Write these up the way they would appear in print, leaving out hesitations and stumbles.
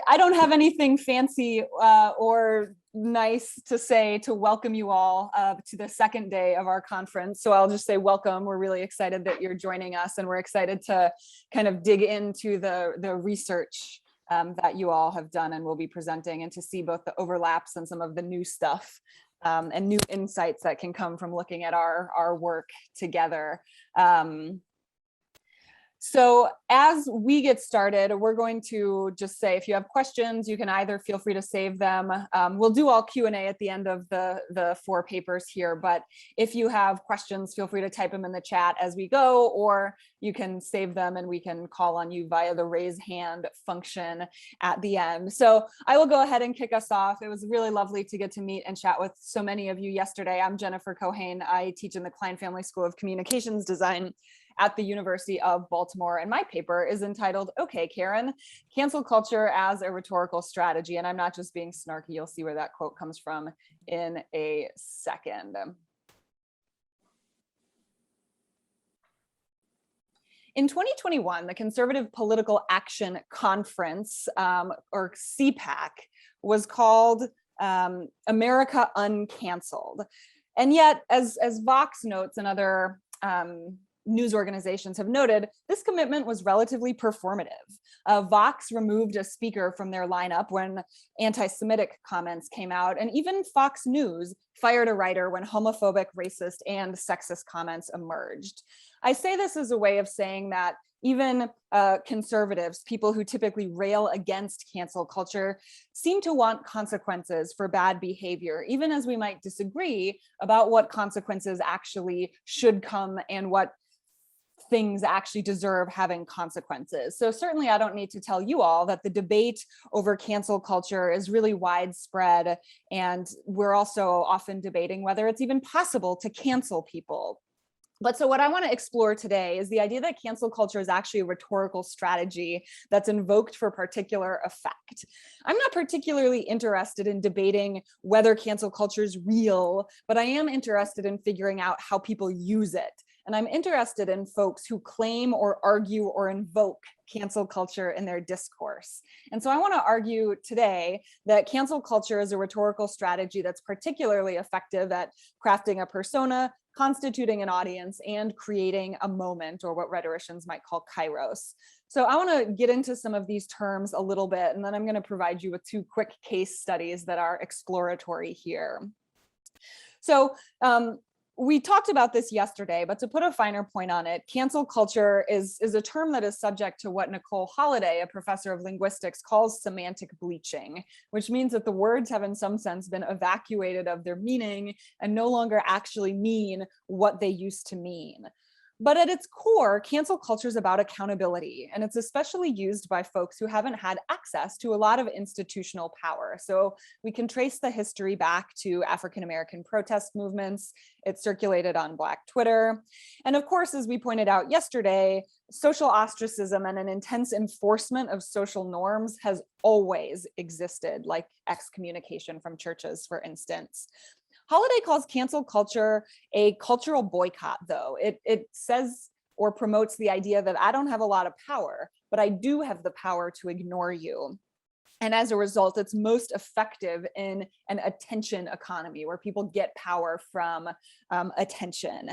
I don't have anything fancy or nice to say to welcome you all to the second day of our conference. So I'll just say welcome. We're really excited that you're joining us, and we're excited to kind of dig into the research that you all have done and will be presenting, and to see both the overlaps and some of the new stuff and new insights that can come from looking at our work together. So as we get started, we're going to just say, if you have questions, you can either feel free to save them. We'll do all Q&A at the end of the 4 papers here, but if you have questions, feel free to type them in the chat as we go, or you can save them and we can call on you via the raise hand function at the end. So I will go ahead and kick us off. It was really lovely to get to meet and chat with so many of you yesterday. I'm Jennifer Keohane. I teach in the Klein Family School of Communications Design at the University of Baltimore, and my paper is entitled, "Okay, Karen, Cancel Culture as a Rhetorical Strategy." And I'm not just being snarky, you'll see where that quote comes from in a second. In 2021, the Conservative Political Action Conference, or CPAC, was called America Uncanceled. And yet, as Vox notes and other news organizations have noted, this commitment was relatively performative. Vox removed a speaker from their lineup when anti-Semitic comments came out, and even Fox News fired a writer when homophobic, racist, and sexist comments emerged. I say this as a way of saying that even conservatives, people who typically rail against cancel culture, seem to want consequences for bad behavior, even as we might disagree about what consequences actually should come and what things actually deserve having consequences. So certainly I don't need to tell you all that the debate over cancel culture is really widespread, and we're also often debating whether it's even possible to cancel people. But so what I want to explore today is the idea that cancel culture is actually a rhetorical strategy that's invoked for particular effect. I'm not particularly interested in debating whether cancel culture is real, but I am interested in figuring out how people use it. And I'm interested in folks who claim or argue or invoke cancel culture in their discourse. And so I want to argue today that cancel culture is a rhetorical strategy that's particularly effective at crafting a persona, constituting an audience, and creating a moment, or what rhetoricians might call kairos. So I want to get into some of these terms a little bit, and then I'm going to provide you with 2 quick case studies that are exploratory here. So we talked about this yesterday, but to put a finer point on it, cancel culture is a term that is subject to what Nicole Holliday, a professor of linguistics, calls semantic bleaching, which means that the words have in some sense been evacuated of their meaning and no longer actually mean what they used to mean. But at its core, cancel culture is about accountability, and it's especially used by folks who haven't had access to a lot of institutional power. So we can trace the history back to African-American protest movements. It circulated on Black Twitter. And of course, as we pointed out yesterday, social ostracism and an intense enforcement of social norms has always existed, like excommunication from churches, for instance. Holliday calls cancel culture a cultural boycott, though. It says or promotes the idea that I don't have a lot of power, but I do have the power to ignore you. And as a result, it's most effective in an attention economy where people get power from attention.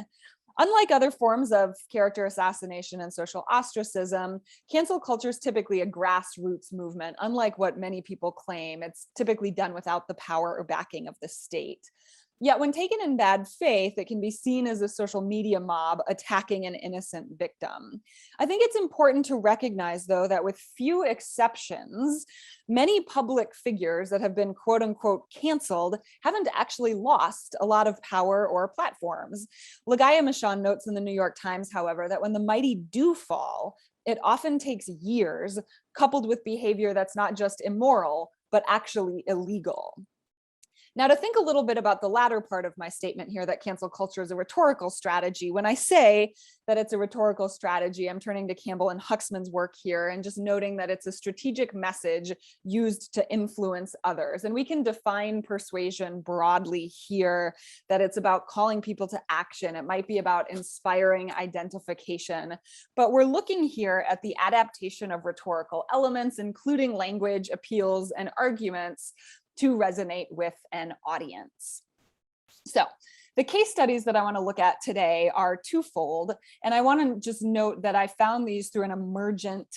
Unlike other forms of character assassination and social ostracism, cancel culture is typically a grassroots movement. Unlike what many people claim, it's typically done without the power or backing of the state. Yet when taken in bad faith, it can be seen as a social media mob attacking an innocent victim. I think it's important to recognize, though, that with few exceptions, many public figures that have been quote unquote canceled haven't actually lost a lot of power or platforms. Lagaya Michon notes in the New York Times, however, that when the mighty do fall, it often takes years, coupled with behavior that's not just immoral, but actually illegal. Now, to think a little bit about the latter part of my statement here, that cancel culture is a rhetorical strategy, when I say that it's a rhetorical strategy, I'm turning to Campbell and Huxman's work here and just noting that it's a strategic message used to influence others. And we can define persuasion broadly here, that it's about calling people to action. It might be about inspiring identification, but we're looking here at the adaptation of rhetorical elements, including language, appeals, and arguments, to resonate with an audience. So the case studies that I want to look at today are twofold, and I want to just note that I found these through an emergent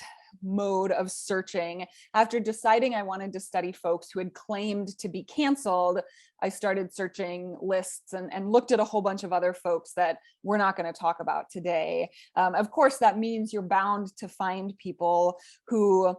mode of searching. After deciding I wanted to study folks who had claimed to be canceled, I started searching lists and looked at a whole bunch of other folks that we're not going to talk about today. Of course, that means you're bound to find people who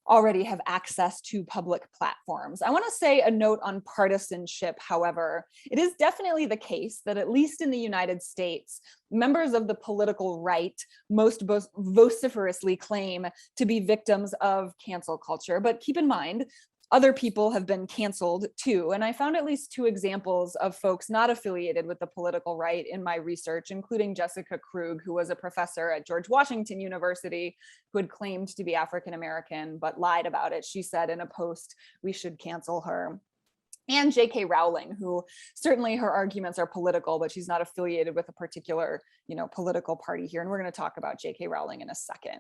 already have access to public platforms. I want to say a note on partisanship, however. It is definitely the case that, at least in the United States, members of the political right most vociferously claim to be victims of cancel culture. But keep in mind, other people have been canceled too. And I found at least two examples of folks not affiliated with the political right in my research, including Jessica Krug, who was a professor at George Washington University, who had claimed to be African-American, but lied about it. She said in a post, "We should cancel her." And J.K. Rowling, who certainly her arguments are political, but she's not affiliated with a particular, political party here. And we're going to talk about J.K. Rowling in a second.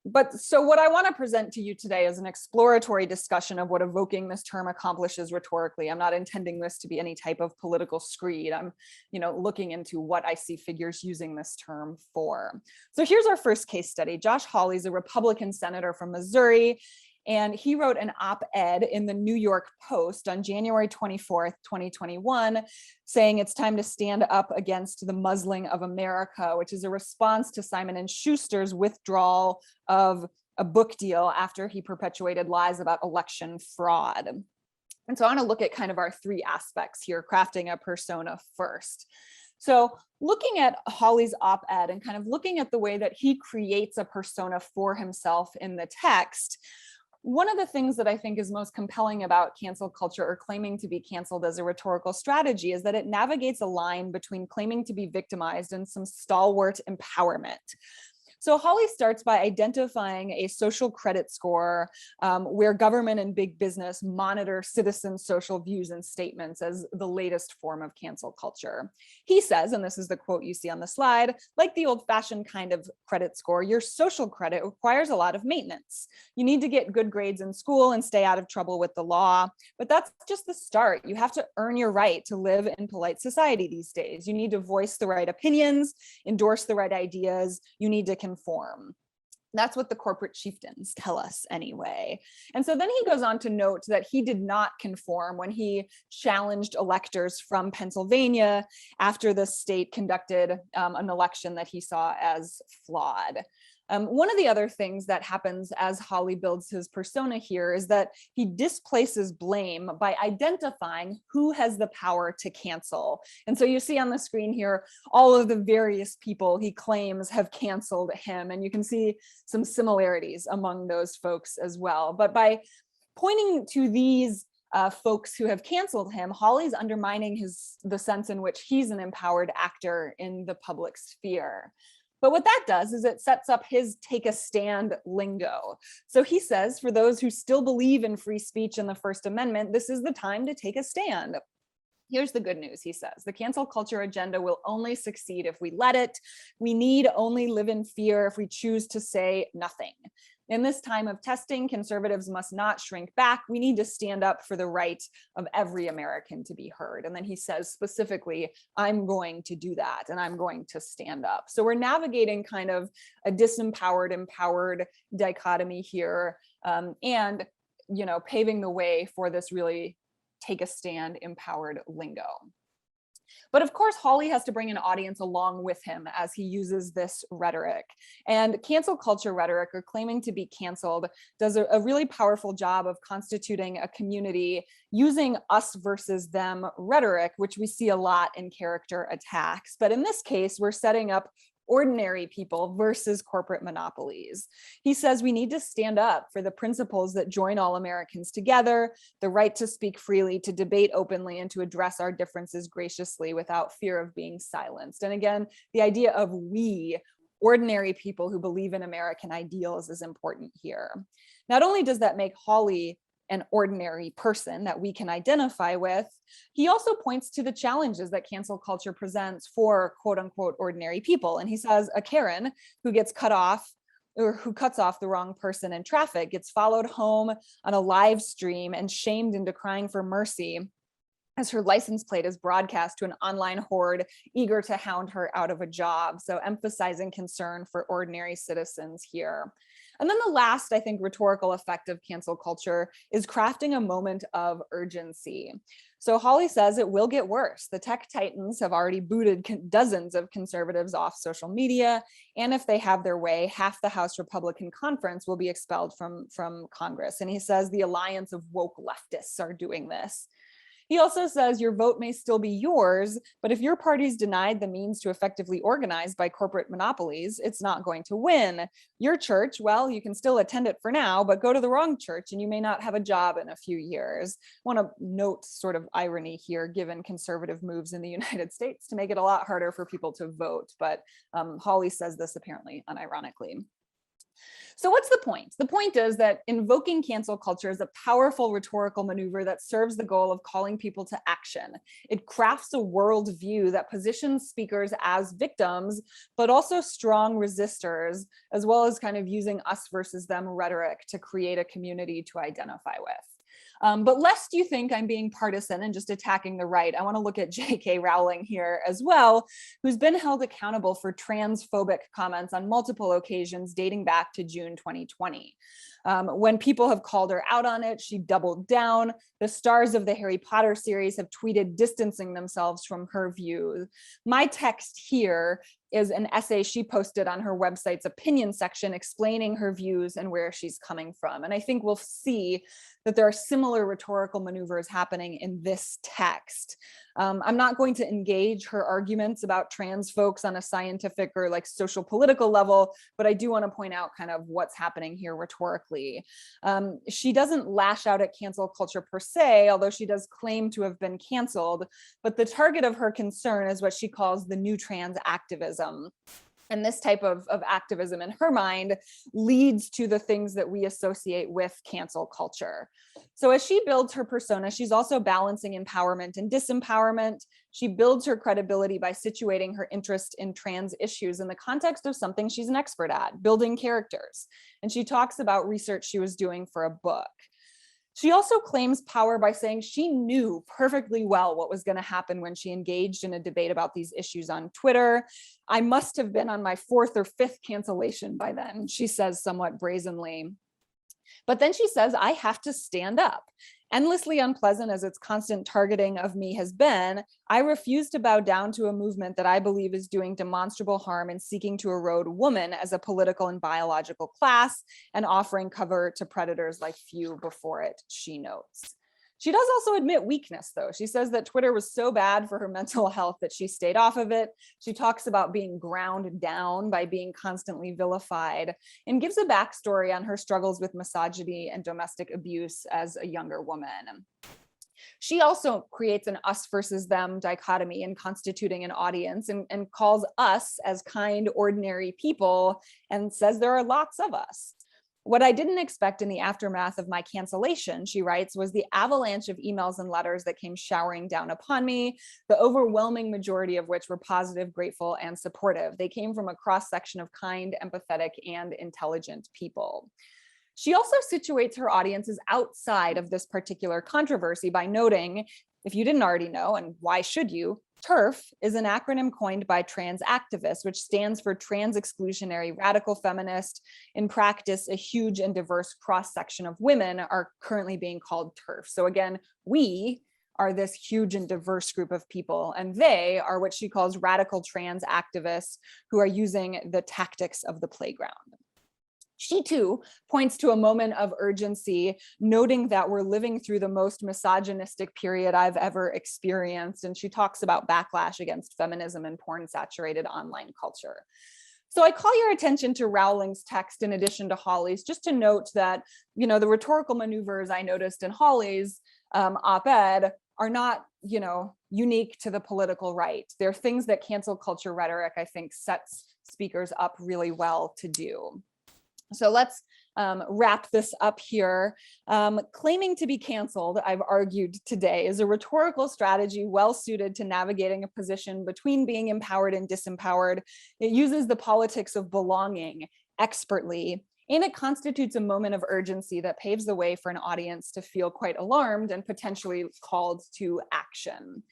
But so what I want to present to you today is an exploratory discussion of what evoking this term accomplishes rhetorically. I'm not intending this to be any type of political screed. I'm, looking into what I see figures using this term for. So here's our first case study. Josh Hawley's a Republican senator from Missouri, and he wrote an op-ed in the New York Post on January 24th, 2021, saying it's time to stand up against the muzzling of America, which is a response to Simon & Schuster's withdrawal of a book deal after he perpetuated lies about election fraud. And so I want to look at kind of our three aspects here, crafting a persona first. So looking at Hawley's op-ed and kind of looking at the way that he creates a persona for himself in the text, one of the things that I think is most compelling about cancel culture, or claiming to be canceled as a rhetorical strategy, is that it navigates a line between claiming to be victimized and some stalwart empowerment. So Hawley starts by identifying a social credit score where government and big business monitor citizens' social views and statements as the latest form of cancel culture. He says, and this is the quote you see on the slide, "Like the old-fashioned kind of credit score, your social credit requires a lot of maintenance. You need to get good grades in school and stay out of trouble with the law. But that's just the start. You have to earn your right to live in polite society these days. You need to voice the right opinions, endorse the right ideas. You need to conform." That's what the corporate chieftains tell us anyway. And so then he goes on to note that he did not conform when he challenged electors from Pennsylvania after the state conducted an election that he saw as flawed. One of the other things that happens as Hawley builds his persona here is that he displaces blame by identifying who has the power to cancel. And so you see on the screen here all of the various people he claims have canceled him, and you can see some similarities among those folks as well. But by pointing to these folks who have canceled him, Hawley's undermining the sense in which he's an empowered actor in the public sphere. But what that does is it sets up his take a stand lingo. So he says, for those who still believe in free speech and the First Amendment, this is the time to take a stand. Here's the good news, he says. The cancel culture agenda will only succeed if we let it. We need only live in fear if we choose to say nothing. In this time of testing, conservatives must not shrink back. We need to stand up for the right of every American to be heard. And then he says specifically, I'm going to do that, and I'm going to stand up. So we're navigating kind of a disempowered, empowered dichotomy here, and paving the way for this really take a stand, empowered lingo. But of course, Hawley has to bring an audience along with him as he uses this rhetoric. And cancel culture rhetoric, or claiming to be canceled, does a really powerful job of constituting a community using us versus them rhetoric, which we see a lot in character attacks. But in this case, we're setting up ordinary people versus corporate monopolies. He says we need to stand up for the principles that join all Americans together, the right to speak freely, to debate openly, and to address our differences graciously without fear of being silenced. And again, the idea of we, ordinary people who believe in American ideals, is important here. Not only does that make Hawley an ordinary person that we can identify with, he also points to the challenges that cancel culture presents for quote unquote ordinary people. And he says a Karen who gets cut off or who cuts off the wrong person in traffic gets followed home on a live stream and shamed into crying for mercy as her license plate is broadcast to an online horde eager to hound her out of a job. So emphasizing concern for ordinary citizens here. And then the last, I think, rhetorical effect of cancel culture is crafting a moment of urgency. So Hawley says it will get worse. The tech titans have already booted dozens of conservatives off social media. And if they have their way, half the House Republican conference will be expelled from Congress. And he says the alliance of woke leftists are doing this. He also says your vote may still be yours, but if your party's denied the means to effectively organize by corporate monopolies, it's not going to win. Your church, well, you can still attend it for now, but go to the wrong church and you may not have a job in a few years. I want to note sort of irony here, given conservative moves in the United States to make it a lot harder for people to vote, but Hawley says this apparently unironically. So what's the point? The point is that invoking cancel culture is a powerful rhetorical maneuver that serves the goal of calling people to action. It crafts a worldview that positions speakers as victims, but also strong resistors, as well as kind of using us versus them rhetoric to create a community to identify with. But lest you think I'm being partisan and just attacking the right, I want to look at J.K. Rowling here as well, who's been held accountable for transphobic comments on multiple occasions dating back to June 2020. When people have called her out on it, she doubled down. The stars of the Harry Potter series have tweeted distancing themselves from her views. My text here is an essay she posted on her website's opinion section explaining her views and where she's coming from. And I think we'll see that there are similar rhetorical maneuvers happening in this text. I'm not going to engage her arguments about trans folks on a scientific or like social political level, but I do want to point out kind of what's happening here rhetorically. She doesn't lash out at cancel culture per se, although she does claim to have been canceled, but the target of her concern is what she calls the new trans activism. And this type of activism in her mind leads to the things that we associate with cancel culture. So as she builds her persona, she's also balancing empowerment and disempowerment. She builds her credibility by situating her interest in trans issues in the context of something she's an expert at, building characters. And she talks about research she was doing for a book. She also claims power by saying she knew perfectly well what was going to happen when she engaged in a debate about these issues on Twitter. I must have been on my 4th or 5th cancellation by then, she says somewhat brazenly. But then she says, I have to stand up. Endlessly unpleasant as its constant targeting of me has been, I refuse to bow down to a movement that I believe is doing demonstrable harm and seeking to erode woman as a political and biological class and offering cover to predators like few before it, she notes. She does also admit weakness, though. She says that Twitter was so bad for her mental health that she stayed off of it. She talks about being ground down by being constantly vilified and gives a backstory on her struggles with misogyny and domestic abuse as a younger woman. She also creates an us versus them dichotomy in constituting an audience and calls us as kind, ordinary people and says there are lots of us. What I didn't expect in the aftermath of my cancellation, she writes, was the avalanche of emails and letters that came showering down upon me, the overwhelming majority of which were positive, grateful, and supportive. They came from a cross-section of kind, empathetic, and intelligent people. She also situates her audiences outside of this particular controversy by noting, if you didn't already know, and why should you, TERF is an acronym coined by trans activists, which stands for trans exclusionary radical feminist. In practice, a huge and diverse cross-section of women are currently being called TERF. So again, we are this huge and diverse group of people, and they are what she calls radical trans activists who are using the tactics of the playground. She too points to a moment of urgency, noting that we're living through the most misogynistic period I've ever experienced. And she talks about backlash against feminism and porn-saturated online culture. So I call your attention to Rowling's text in addition to Hawley's, just to note that, you know, the rhetorical maneuvers I noticed in Hawley's op-ed are not, you know, unique to the political right. They're things that cancel culture rhetoric, I think, sets speakers up really well to do. So let's wrap this up here. Claiming to be canceled, I've argued today, is a rhetorical strategy well suited to navigating a position between being empowered and disempowered. It uses the politics of belonging expertly, and it constitutes a moment of urgency that paves the way for an audience to feel quite alarmed and potentially called to action.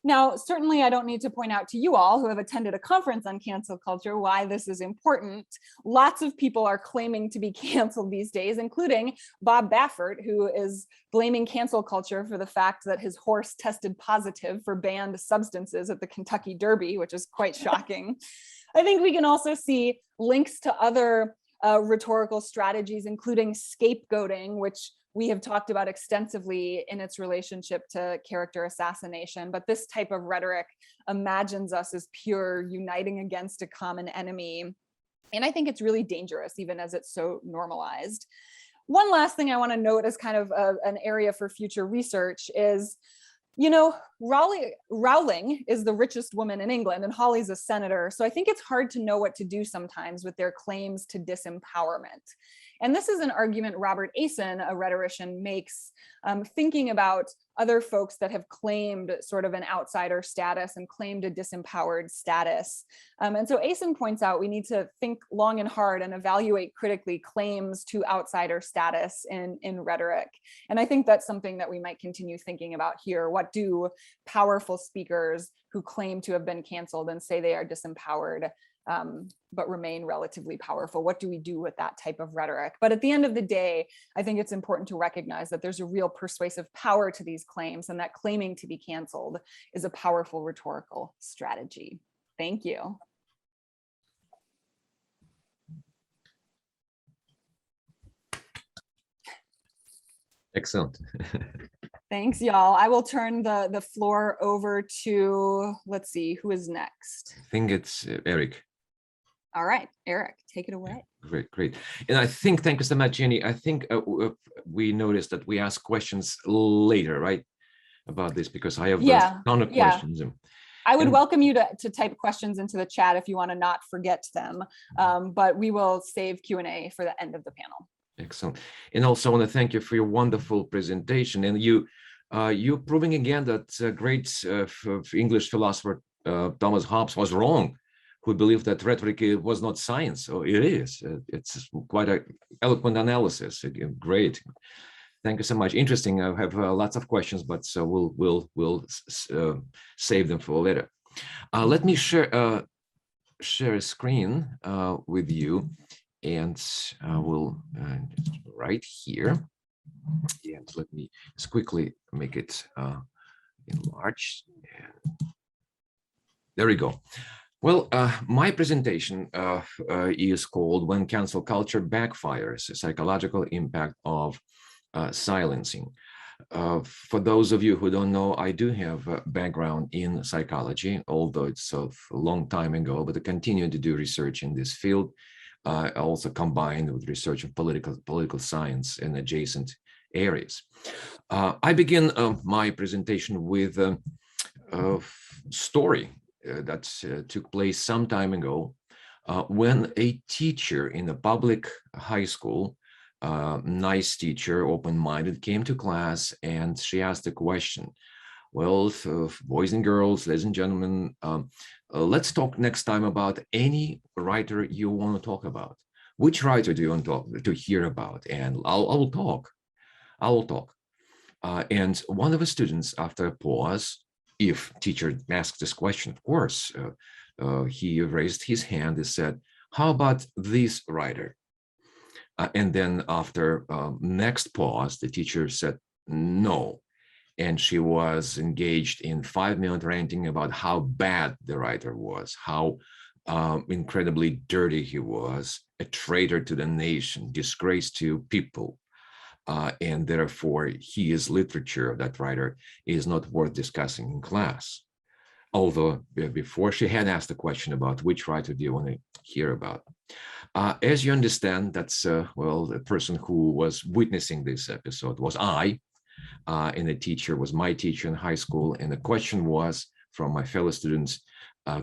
Now, certainly I don't need to point out to you all who have attended a conference on cancel culture why this is important. Lots of people are claiming to be canceled these days, including Bob Baffert, who is blaming cancel culture for the fact that his horse tested positive for banned substances at the Kentucky Derby, which is quite shocking. I think we can also see links to other rhetorical strategies, including scapegoating, which we have talked about extensively in its relationship to character assassination, but this type of rhetoric imagines us as pure, uniting against a common enemy. And I think it's really dangerous, even as it's so normalized. One last thing I want to note as kind of an area for future research is, you know, Rowling is the richest woman in England and Hawley's a senator. So I think it's hard to know what to do sometimes with their claims to disempowerment. And this is an argument Robert Asen, a rhetorician, makes, thinking about other folks that have claimed sort of an outsider status and claimed a disempowered status. And so Asen points out we need to think long and hard and evaluate critically claims to outsider status in rhetoric. And I think that's something that we might continue thinking about here. What do powerful speakers who claim to have been canceled and say they are disempowered but remain relatively powerful? What do we do with that type of rhetoric? But at the end of the day, I think it's important to recognize that there's a real persuasive power to these claims, and that claiming to be canceled is a powerful rhetorical strategy. Thank you. Excellent. Thanks, y'all. I will turn the floor over to, let's see, who is next? I think it's Eric. All right, Eric, take it away. Great, great. And I think, thank you so much, Jenny. I think we noticed that we ask questions later, right, about this, because I have a ton of questions. I would welcome you to type questions into the chat if you want to not forget them, but we will save Q&A for the end of the panel. Excellent. And also I want to thank you for your wonderful presentation. And you're proving again that great English philosopher Thomas Hobbes was wrong, who believed that rhetoric was not science. So it is. It's quite an eloquent analysis. Again, great. Thank you so much. Interesting. I have lots of questions, but we'll save them for later. Let me share a screen with you, and I will right here. And let me just quickly make it enlarged. There we go. Well, my presentation is called "When Cancel Culture Backfires: The Psychological Impact of Silencing." For those of you who don't know, I do have a background in psychology, although it's a long time ago, but I continue to do research in this field, also combined with research of political science and adjacent areas. I begin my presentation with a story that took place some time ago when a teacher in a public high school, nice teacher, open-minded, came to class, and she asked a question. Well, boys and girls, ladies and gentlemen, let's talk next time about any writer you want to talk about. Which writer do you want to hear about? And I will talk. And one of the students, after a pause, if teacher asked this question, of course, he raised his hand and said, "How about this writer?" And then after next pause, the teacher said, "No." And she was engaged in 5-minute ranting about how bad the writer was, how incredibly dirty he was, a traitor to the nation, disgrace to people. And therefore, his literature, that writer, is not worth discussing in class. Although before she had asked the question about which writer do you want to hear about. As you understand, that's, well, the person who was witnessing this episode was I, and the teacher was my teacher in high school. And the question was from my fellow students,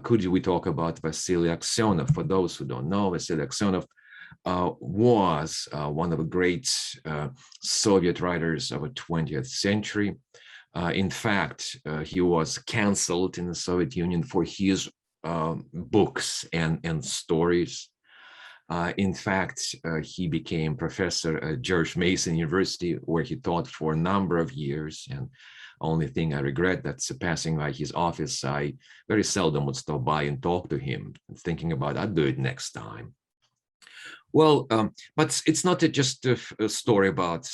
could we talk about Vasily Aksionov? For those who don't know, Vasily Aksionov was one of the great Soviet writers of the 20th century. In fact, he was canceled in the Soviet Union for his books and stories. In fact, he became professor at George Mason University, where he taught for a number of years. And only thing I regret, that's passing by his office, I very seldom would stop by and talk to him, thinking about, I'll do it next time. Well, but it's not just a story about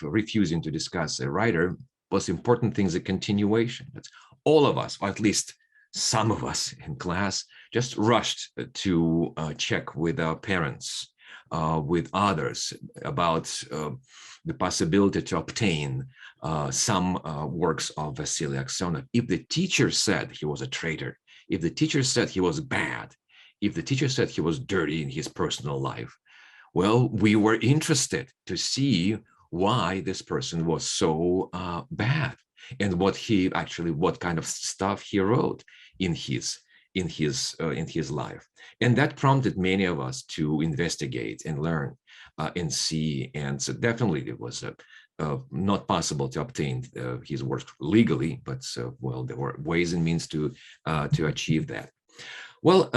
refusing to discuss a writer. Most important thing is a continuation. That's all of us, or at least some of us in class, just rushed to check with our parents, with others about the possibility to obtain some works of Vasily Aksionov. If the teacher said he was a traitor, if the teacher said he was bad, if the teacher said he was dirty in his personal life, well, we were interested to see why this person was so bad and what kind of stuff he wrote in his life. And that prompted many of us to investigate and learn and see. And so definitely it was not possible to obtain his work legally, but well, there were ways and means to achieve that. Well,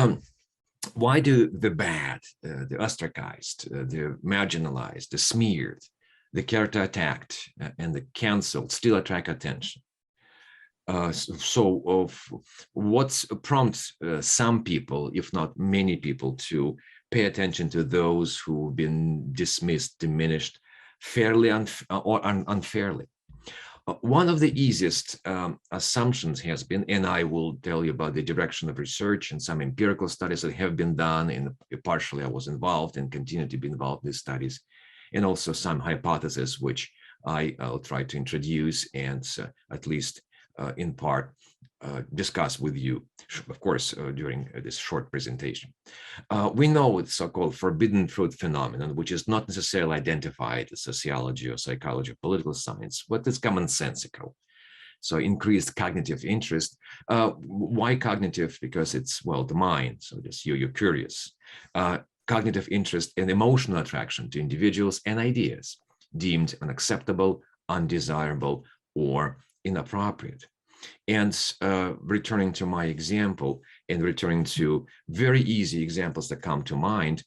why do the bad, the ostracized, the marginalized, the smeared, the character attacked, and the canceled still attract attention? What prompts some people, if not many people, to pay attention to those who've been dismissed, diminished, fairly or unfairly? One of the easiest assumptions has been, and I will tell you about the direction of research and some empirical studies that have been done, and partially I was involved and continue to be involved in these studies, and also some hypotheses which I'll try to introduce and at least in part discuss with you, of course, during this short presentation. We know it's so-called forbidden fruit phenomenon, which is not necessarily identified as sociology or psychology or political science, but it's commonsensical. So increased cognitive interest. Why cognitive? Because it's, well, the mind. So just you're curious. Cognitive interest and emotional attraction to individuals and ideas deemed unacceptable, undesirable, or inappropriate. And returning to my example and returning to very easy examples that come to mind,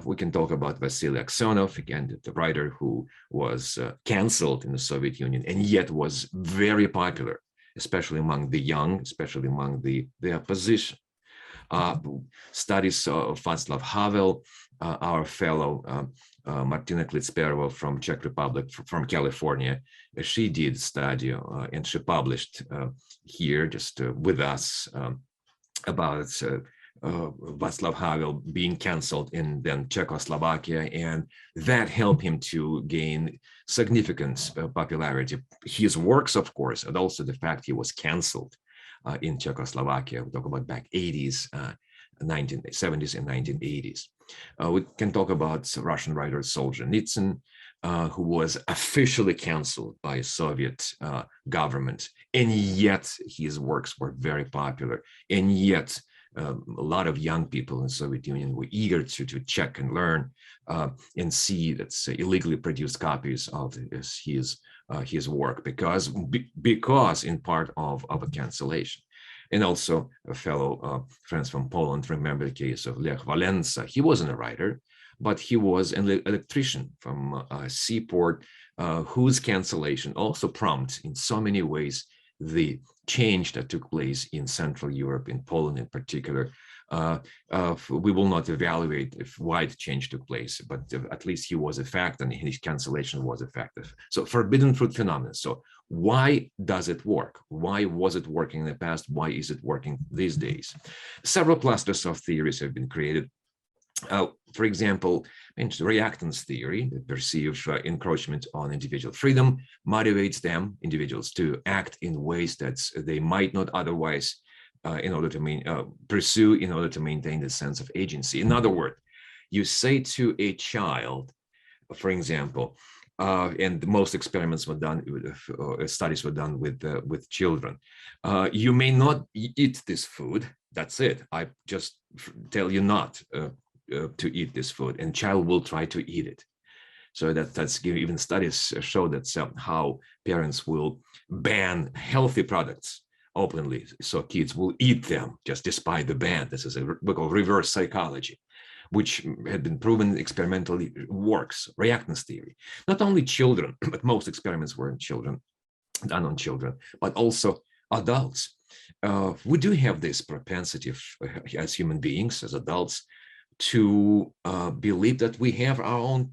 we can talk about Vasily Aksionov, again, the writer who was canceled in the Soviet Union and yet was very popular, especially among the young, especially among the opposition. Studies of Václav Havel, our fellow Martina Klitsperova from Czech Republic, from California, she did study and she published here just with us about Václav Havel being canceled in then Czechoslovakia, and that helped him to gain significant popularity. His works, of course, and also the fact he was canceled in Czechoslovakia. We talk about back 80s, 1970s and 1980s. We can talk about Russian writer Solzhenitsyn, who was officially canceled by Soviet government, and yet his works were very popular, and yet a lot of young people in the Soviet Union were eager to check and learn and see that illegally produced copies of his work because in part of a cancellation. And also a fellow friends from Poland remember the case of Lech Walesa. He wasn't a writer, but he was an electrician from a seaport whose cancellation also prompted in so many ways the change that took place in Central Europe, in Poland in particular, we will not evaluate if why the change took place, but at least he was a fact and his cancellation was effective. So forbidden fruit phenomenon. So why does it work? Why was it working in the past? Why is it working these days? Several clusters of theories have been created. For example, reactance theory, that perceive encroachment on individual freedom, motivates them, individuals, to act in ways that they might not otherwise pursue in order to maintain the sense of agency. In other words, you say to a child, for example, and most experiments were done, studies were done with children. You may not eat this food. That's it. I just tell you not to eat this food, and child will try to eat it. So that's even studies show that how parents will ban healthy products openly, so kids will eat them just despite the ban. This is we call reverse psychology, which had been proven experimentally works. Reactance theory. Not only children, but most experiments were in children, done on children, but also adults. We do have this propensity as human beings, as adults, to believe that we have our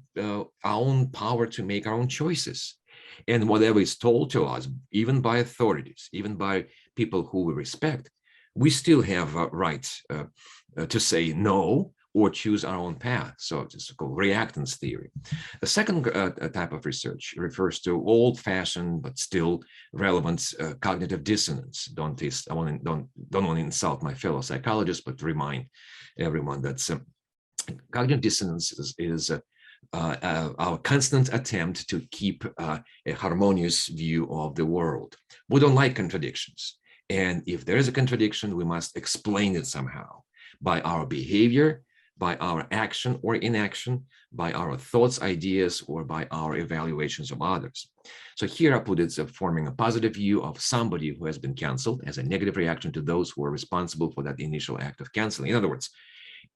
own power to make our own choices. And whatever is told to us, even by authorities, even by people who we respect, we still have rights to say no or choose our own path. So it's called reactance theory. The second type of research refers to old-fashioned but still relevant cognitive dissonance. Don't want to insult my fellow psychologists, but remind everyone that cognitive dissonance is our constant attempt to keep a harmonious view of the world. We don't like contradictions. And if there is a contradiction, we must explain it somehow by our behavior, by our action or inaction, by our thoughts, ideas, or by our evaluations of others. So here I put it forming a positive view of somebody who has been canceled as a negative reaction to those who are responsible for that initial act of canceling. In other words,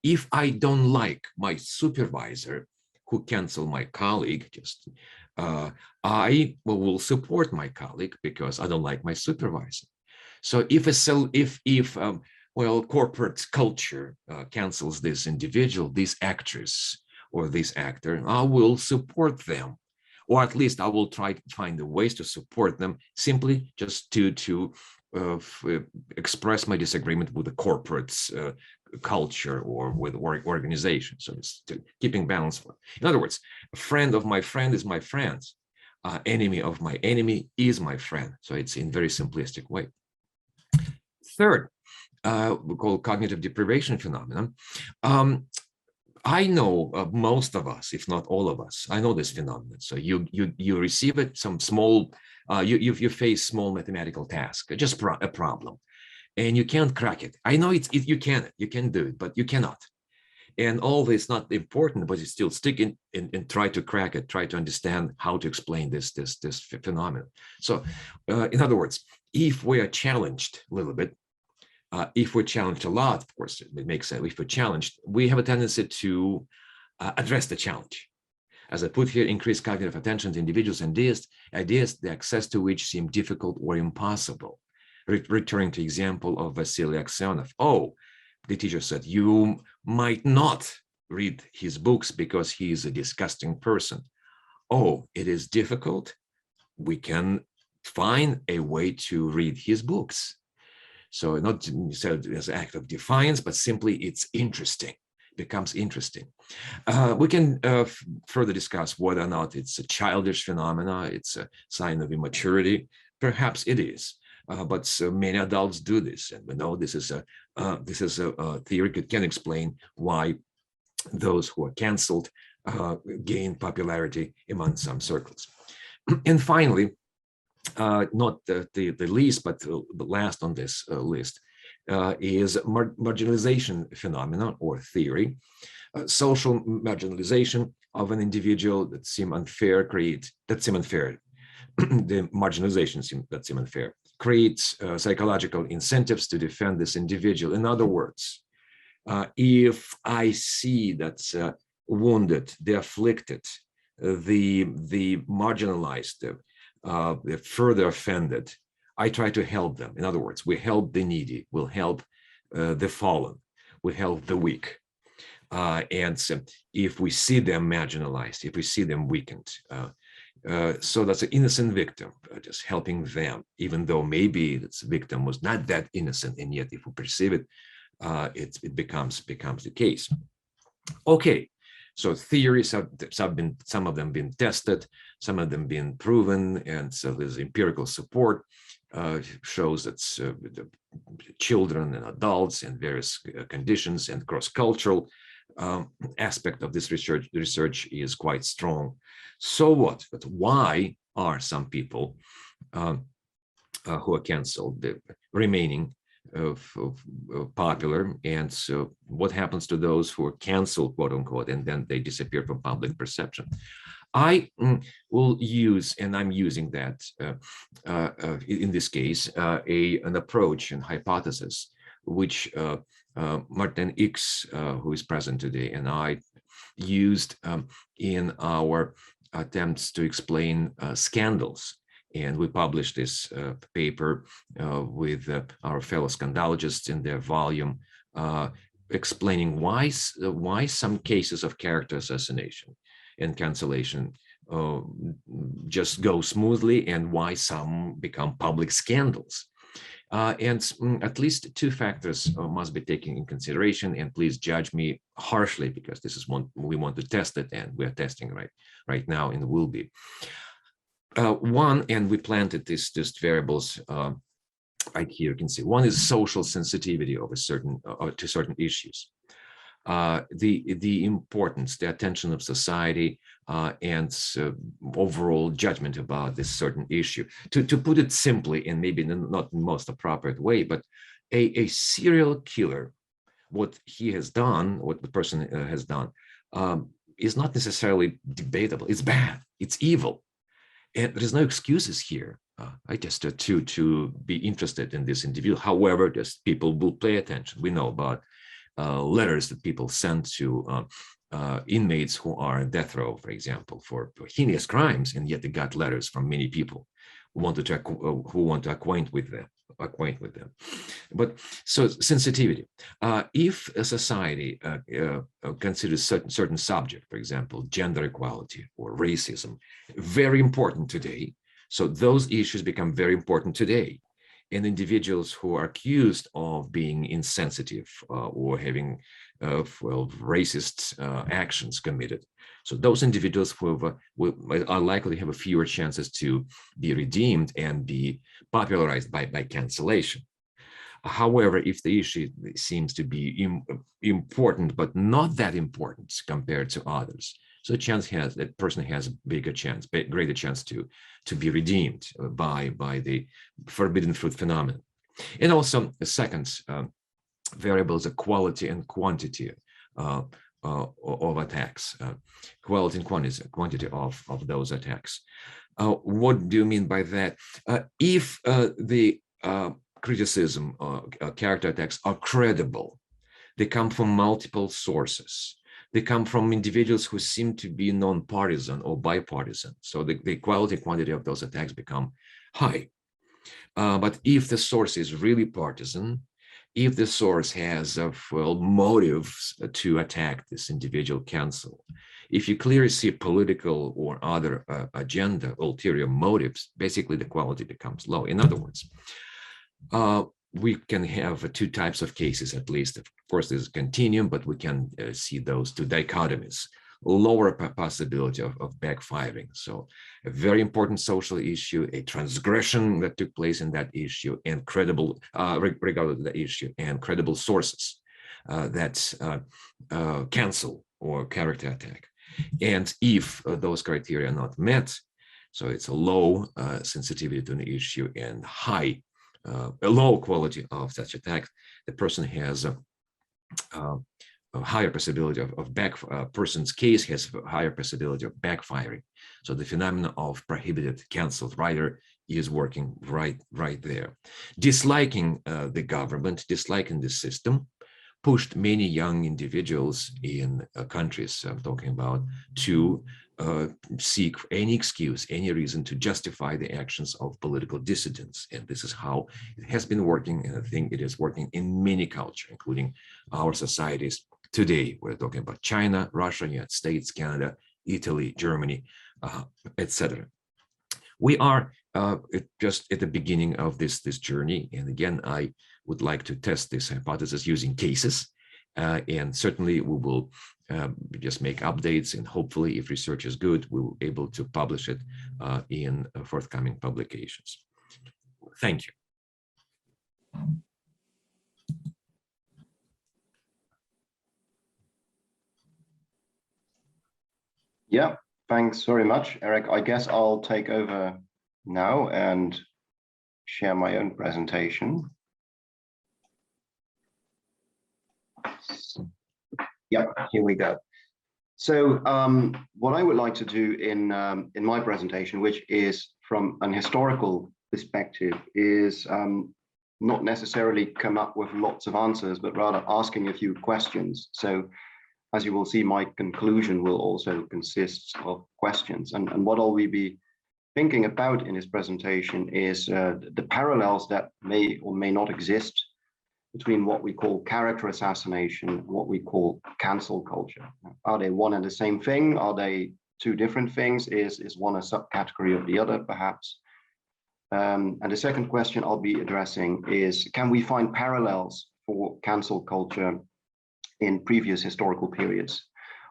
if I don't like my supervisor who canceled my colleague, I will support my colleague because I don't like my supervisor. So if corporate culture cancels this individual, this actress or this actor, I will support them, or at least I will try to find the ways to support them, simply just to express my disagreement with the corporate culture or with organization. So it's keeping balance. In other words, a friend of my friend is my friend. Enemy of my enemy is my friend. So it's in very simplistic way. Third, we call cognitive deprivation phenomenon. I know most of us, if not all of us, I know this phenomenon. So you receive it, some small, you face small mathematical task, just a problem, and you can't crack it. I know you can do it, but you cannot. And all this not important, but you still stick in and try to crack it, try to understand how to explain this phenomenon. So in other words, if we are challenged a little bit, if we're challenged a lot, of course, it makes sense. If we're challenged, we have a tendency to address the challenge. As I put here, increased cognitive attention to individuals and ideas, the access to which seem difficult or impossible. Returning to example of Vasily Aksionov. Oh, the teacher said, you might not read his books because he is a disgusting person. Oh, it is difficult. We can find a way to read his books. So not necessarily as an act of defiance, but simply it's interesting, becomes interesting. We can further discuss whether or not it's a childish phenomena, it's a sign of immaturity. Perhaps it is, but many adults do this, and we know this is a theory that can explain why those who are canceled gain popularity among some circles. And finally, not the least, but the last on this list is marginalization phenomena or theory. Social marginalization of an individual that seem unfair the marginalization that seem unfair creates psychological incentives to defend this individual. In other words, if I see that wounded, the afflicted, the marginalized, the further offended, I try to help them. In other words, we help the needy, we'll help the fallen. we help the weak. And so if we see them marginalized, if we see them weakened, so that's an innocent victim, just helping them, even though maybe this victim was not that innocent, and yet if we perceive it, it becomes the case. Okay, so theories have been, some of them been tested, some of them been proven, and so there's empirical support shows that the children and adults and various conditions and cross-cultural aspect of this research is quite strong. So what? But why are some people who are canceled remaining popular, and so what happens to those who are canceled, quote unquote, and then they disappear from public perception? I will use, and I'm using that in this case, an approach and hypothesis which Martijn Icks, who is present today, and I used in our attempts to explain scandals. And we published this paper with our fellow scandalogists in their volume, explaining why some cases of character assassination and cancellation just go smoothly, and why some become public scandals. And at least two factors must be taken in consideration, and please judge me harshly, because this is one we want to test it, and we're testing right now and will be. One, and we planted these variables right here. You can see one is social sensitivity of a certain to certain issues, the importance, the attention of society, and overall judgment about this certain issue. To put it simply, and maybe not the most appropriate way, but a serial killer, what he has done, what the person has done, is not necessarily debatable. It's bad. It's evil. And there's no excuses here. I just to be interested in this individual. However, just people will pay attention. We know about letters that people send to inmates who are on death row, for example, for heinous crimes, and yet they got letters from many people who want to acquaint with them. But so sensitivity. If a society considers certain subject, for example, gender equality or racism, very important today, so those issues become very important today. And individuals who are accused of being insensitive or having racist actions committed, so those individuals who are likely to have a fewer chances to be redeemed and be popularized by cancellation. However, if the issue seems to be important, but not that important compared to others, so that person has a greater chance to be redeemed by the forbidden fruit phenomenon. And also the second variable is the quality and quantity of attacks, quality and quantity of those attacks. What do you mean by that? If the criticism, character attacks are credible, they come from multiple sources, they come from individuals who seem to be non-partisan or bipartisan, so the quality and quantity of those attacks become high. But if the source is really partisan, if the source has motives to attack this individual cancel, if you clearly see political or other agenda, ulterior motives, basically the quality becomes low. In other words, we can have two types of cases, at least. Of course, there's a continuum, but we can see those two dichotomies. Lower possibility of backfiring. So a very important social issue, a transgression that took place in that issue, and credible, regardless of the issue, and credible sources that cancel or character attack. And if those criteria are not met, so it's a low sensitivity to the issue and a low quality of such attack, the person has a higher possibility of person's case has a higher possibility of backfiring. So the phenomenon of prohibited, canceled writer is working right there. Disliking the government, disliking the system, pushed many young individuals in countries I'm talking about to seek any excuse, any reason to justify the actions of political dissidents. And this is how it has been working, and I think it is working in many cultures, including our societies today. We're talking about China, Russia, United States, Canada, Italy, Germany, etc. We are just at the beginning of this journey. And again, I would like to test this hypothesis using cases. And certainly we will just make updates, and hopefully if research is good, we will be able to publish it in forthcoming publications. Thank you. Yeah, thanks very much, Eric. I guess I'll take over now and share my own presentation. Yeah, here we go. So what I would like to do in my presentation, which is from an historical perspective, is not necessarily come up with lots of answers, but rather asking a few questions. So as you will see, my conclusion will also consist of questions. And what I'll be thinking about in this presentation is the parallels that may or may not exist between what we call character assassination and what we call cancel culture. Are they one and the same thing? Are they two different things? Is one a subcategory of the other, perhaps? And the second question I'll be addressing is, can we find parallels for cancel culture in previous historical periods?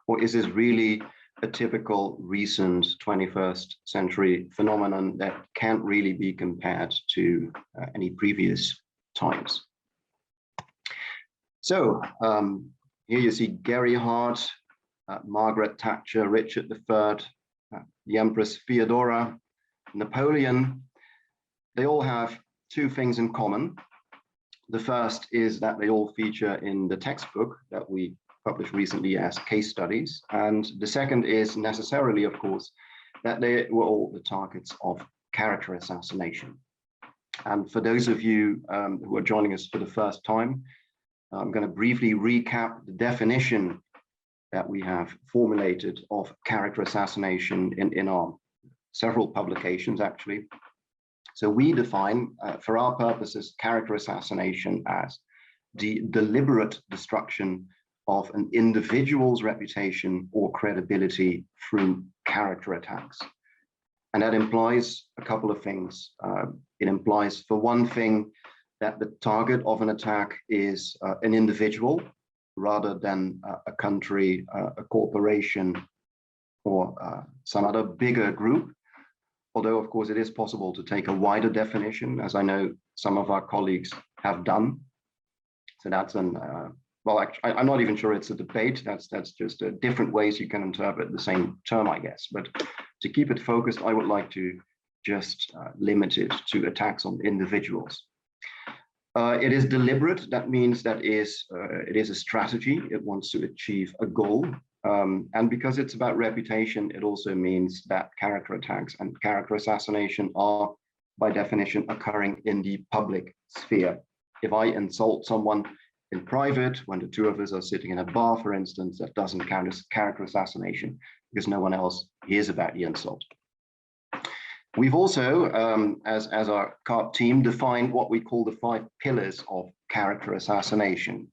Or is this really a typical recent 21st century phenomenon that can't really be compared to any previous times? So here you see Gary Hart, Margaret Thatcher, Richard III, the Empress Theodora, Napoleon. They all have two things in common. The first is that they all feature in the textbook that we published recently as case studies. And the second is necessarily, of course, that they were all the targets of character assassination. And for those of you who are joining us for the first time, I'm going to briefly recap the definition that we have formulated of character assassination in our several publications, actually. So we define, for our purposes, character assassination as the deliberate destruction of an individual's reputation or credibility through character attacks. And that implies a couple of things. It implies, for one thing, that the target of an attack is an individual rather than a country, a corporation, or some other bigger group. Although, of course, it is possible to take a wider definition, as I know some of our colleagues have done. So that's well, actually, I'm not even sure it's a debate. That's just different ways you can interpret the same term, I guess. But to keep it focused, I would like to just limit it to attacks on individuals. It is deliberate. That means that it is a strategy. It wants to achieve a goal. And because it's about reputation, it also means that character attacks and character assassination are, by definition, occurring in the public sphere. If I insult someone in private, when the two of us are sitting in a bar, for instance, that doesn't count as character assassination because no one else hears about the insult. We've also, as our CARP team, defined what we call the 5 pillars of character assassination.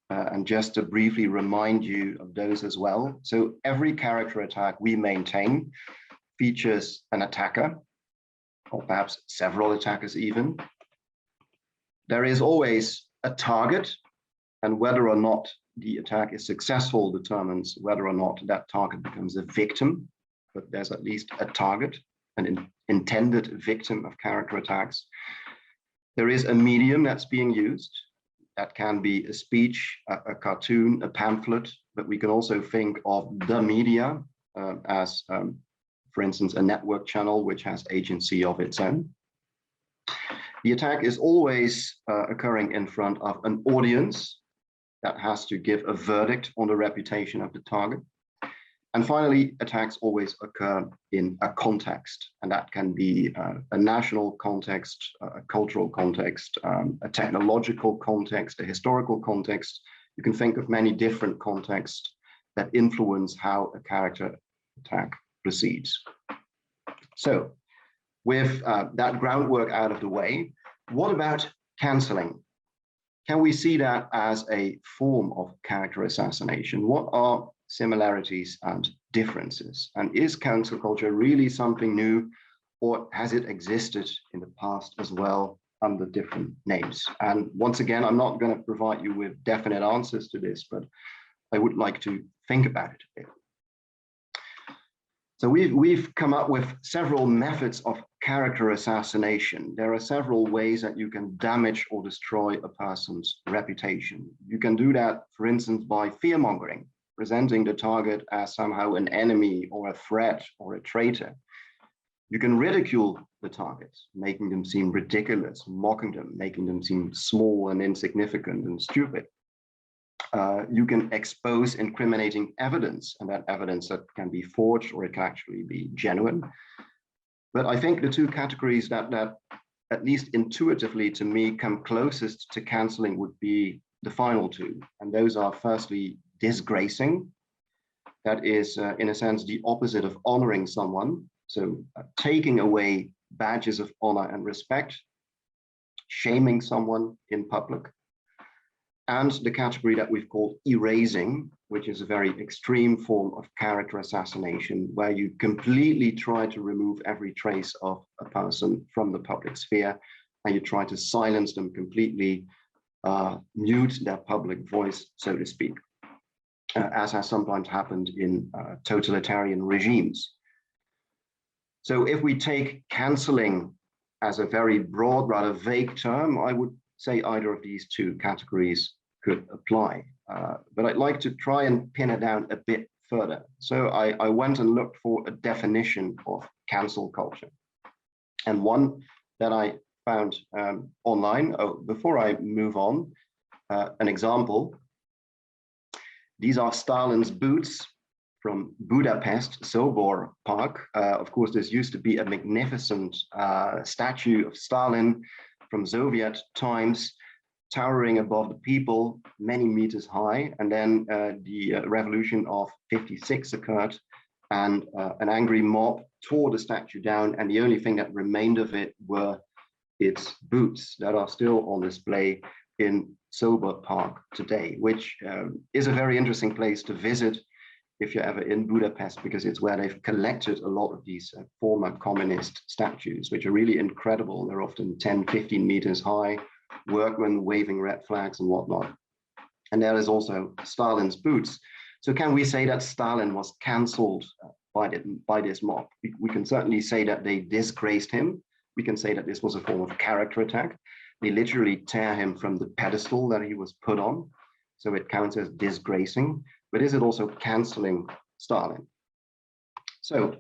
And just to briefly remind you of those as well. So every character attack we maintain features an attacker, or perhaps several attackers even. There is always a target, and whether or not the attack is successful determines whether or not that target becomes a victim, but there's at least a target, an intended victim of character attacks. There is a medium that's being used. That can be a speech, a cartoon, a pamphlet, but we can also think of the media as, for instance, a network channel which has agency of its own. The attack is always occurring in front of an audience that has to give a verdict on the reputation of the target. And finally, attacks always occur in a context, and that can be a national context, a cultural context, a technological context, a historical context. You can think of many different contexts that influence how a character attack proceeds. So with that groundwork out of the way, what about canceling? Can we see that as a form of character assassination? What are similarities and differences? And is cancel culture really something new, or has it existed in the past as well under different names? And once again, I'm not going to provide you with definite answers to this, but I would like to think about it a bit. So we've come up with several methods of character assassination. There are several ways that you can damage or destroy a person's reputation. You can do that, for instance, by fear-mongering, presenting the target as somehow an enemy or a threat or a traitor. You can ridicule the target, making them seem ridiculous, mocking them, making them seem small and insignificant and stupid. You can expose incriminating evidence, and that evidence that can be forged or it can actually be genuine. But I think the two categories that at least intuitively to me come closest to canceling would be the final two. And those are firstly disgracing. That is in a sense the opposite of honoring someone. So taking away badges of honor and respect, shaming someone in public. And the category that we've called erasing, which is a very extreme form of character assassination, where you completely try to remove every trace of a person from the public sphere, and you try to silence them completely, mute their public voice, so to speak, as has sometimes happened in totalitarian regimes. So if we take canceling as a very broad, rather vague term, I would say either of these two categories could apply. But I'd like to try and pin it down a bit further. So I went and looked for a definition of cancel culture. And one that I found online, before I move on, an example. These are Stalin's boots from Budapest Sobor Park. Of course, this used to be a magnificent statue of Stalin from Soviet times, towering above the people, many meters high. And then the revolution of '56 occurred, and an angry mob tore the statue down, and the only thing that remained of it were its boots that are still on display in Sobor Park today, which is a very interesting place to visit if you're ever in Budapest, because it's where they've collected a lot of these former communist statues, which are really incredible. They're often 10, 15 meters high, workmen waving red flags and whatnot. And there is also Stalin's boots. So can we say that Stalin was canceled by this mob? We can certainly say that they disgraced him. We can say that this was a form of character attack. They literally tear him from the pedestal that he was put on. So it counts as disgracing. But is it also canceling Stalin? So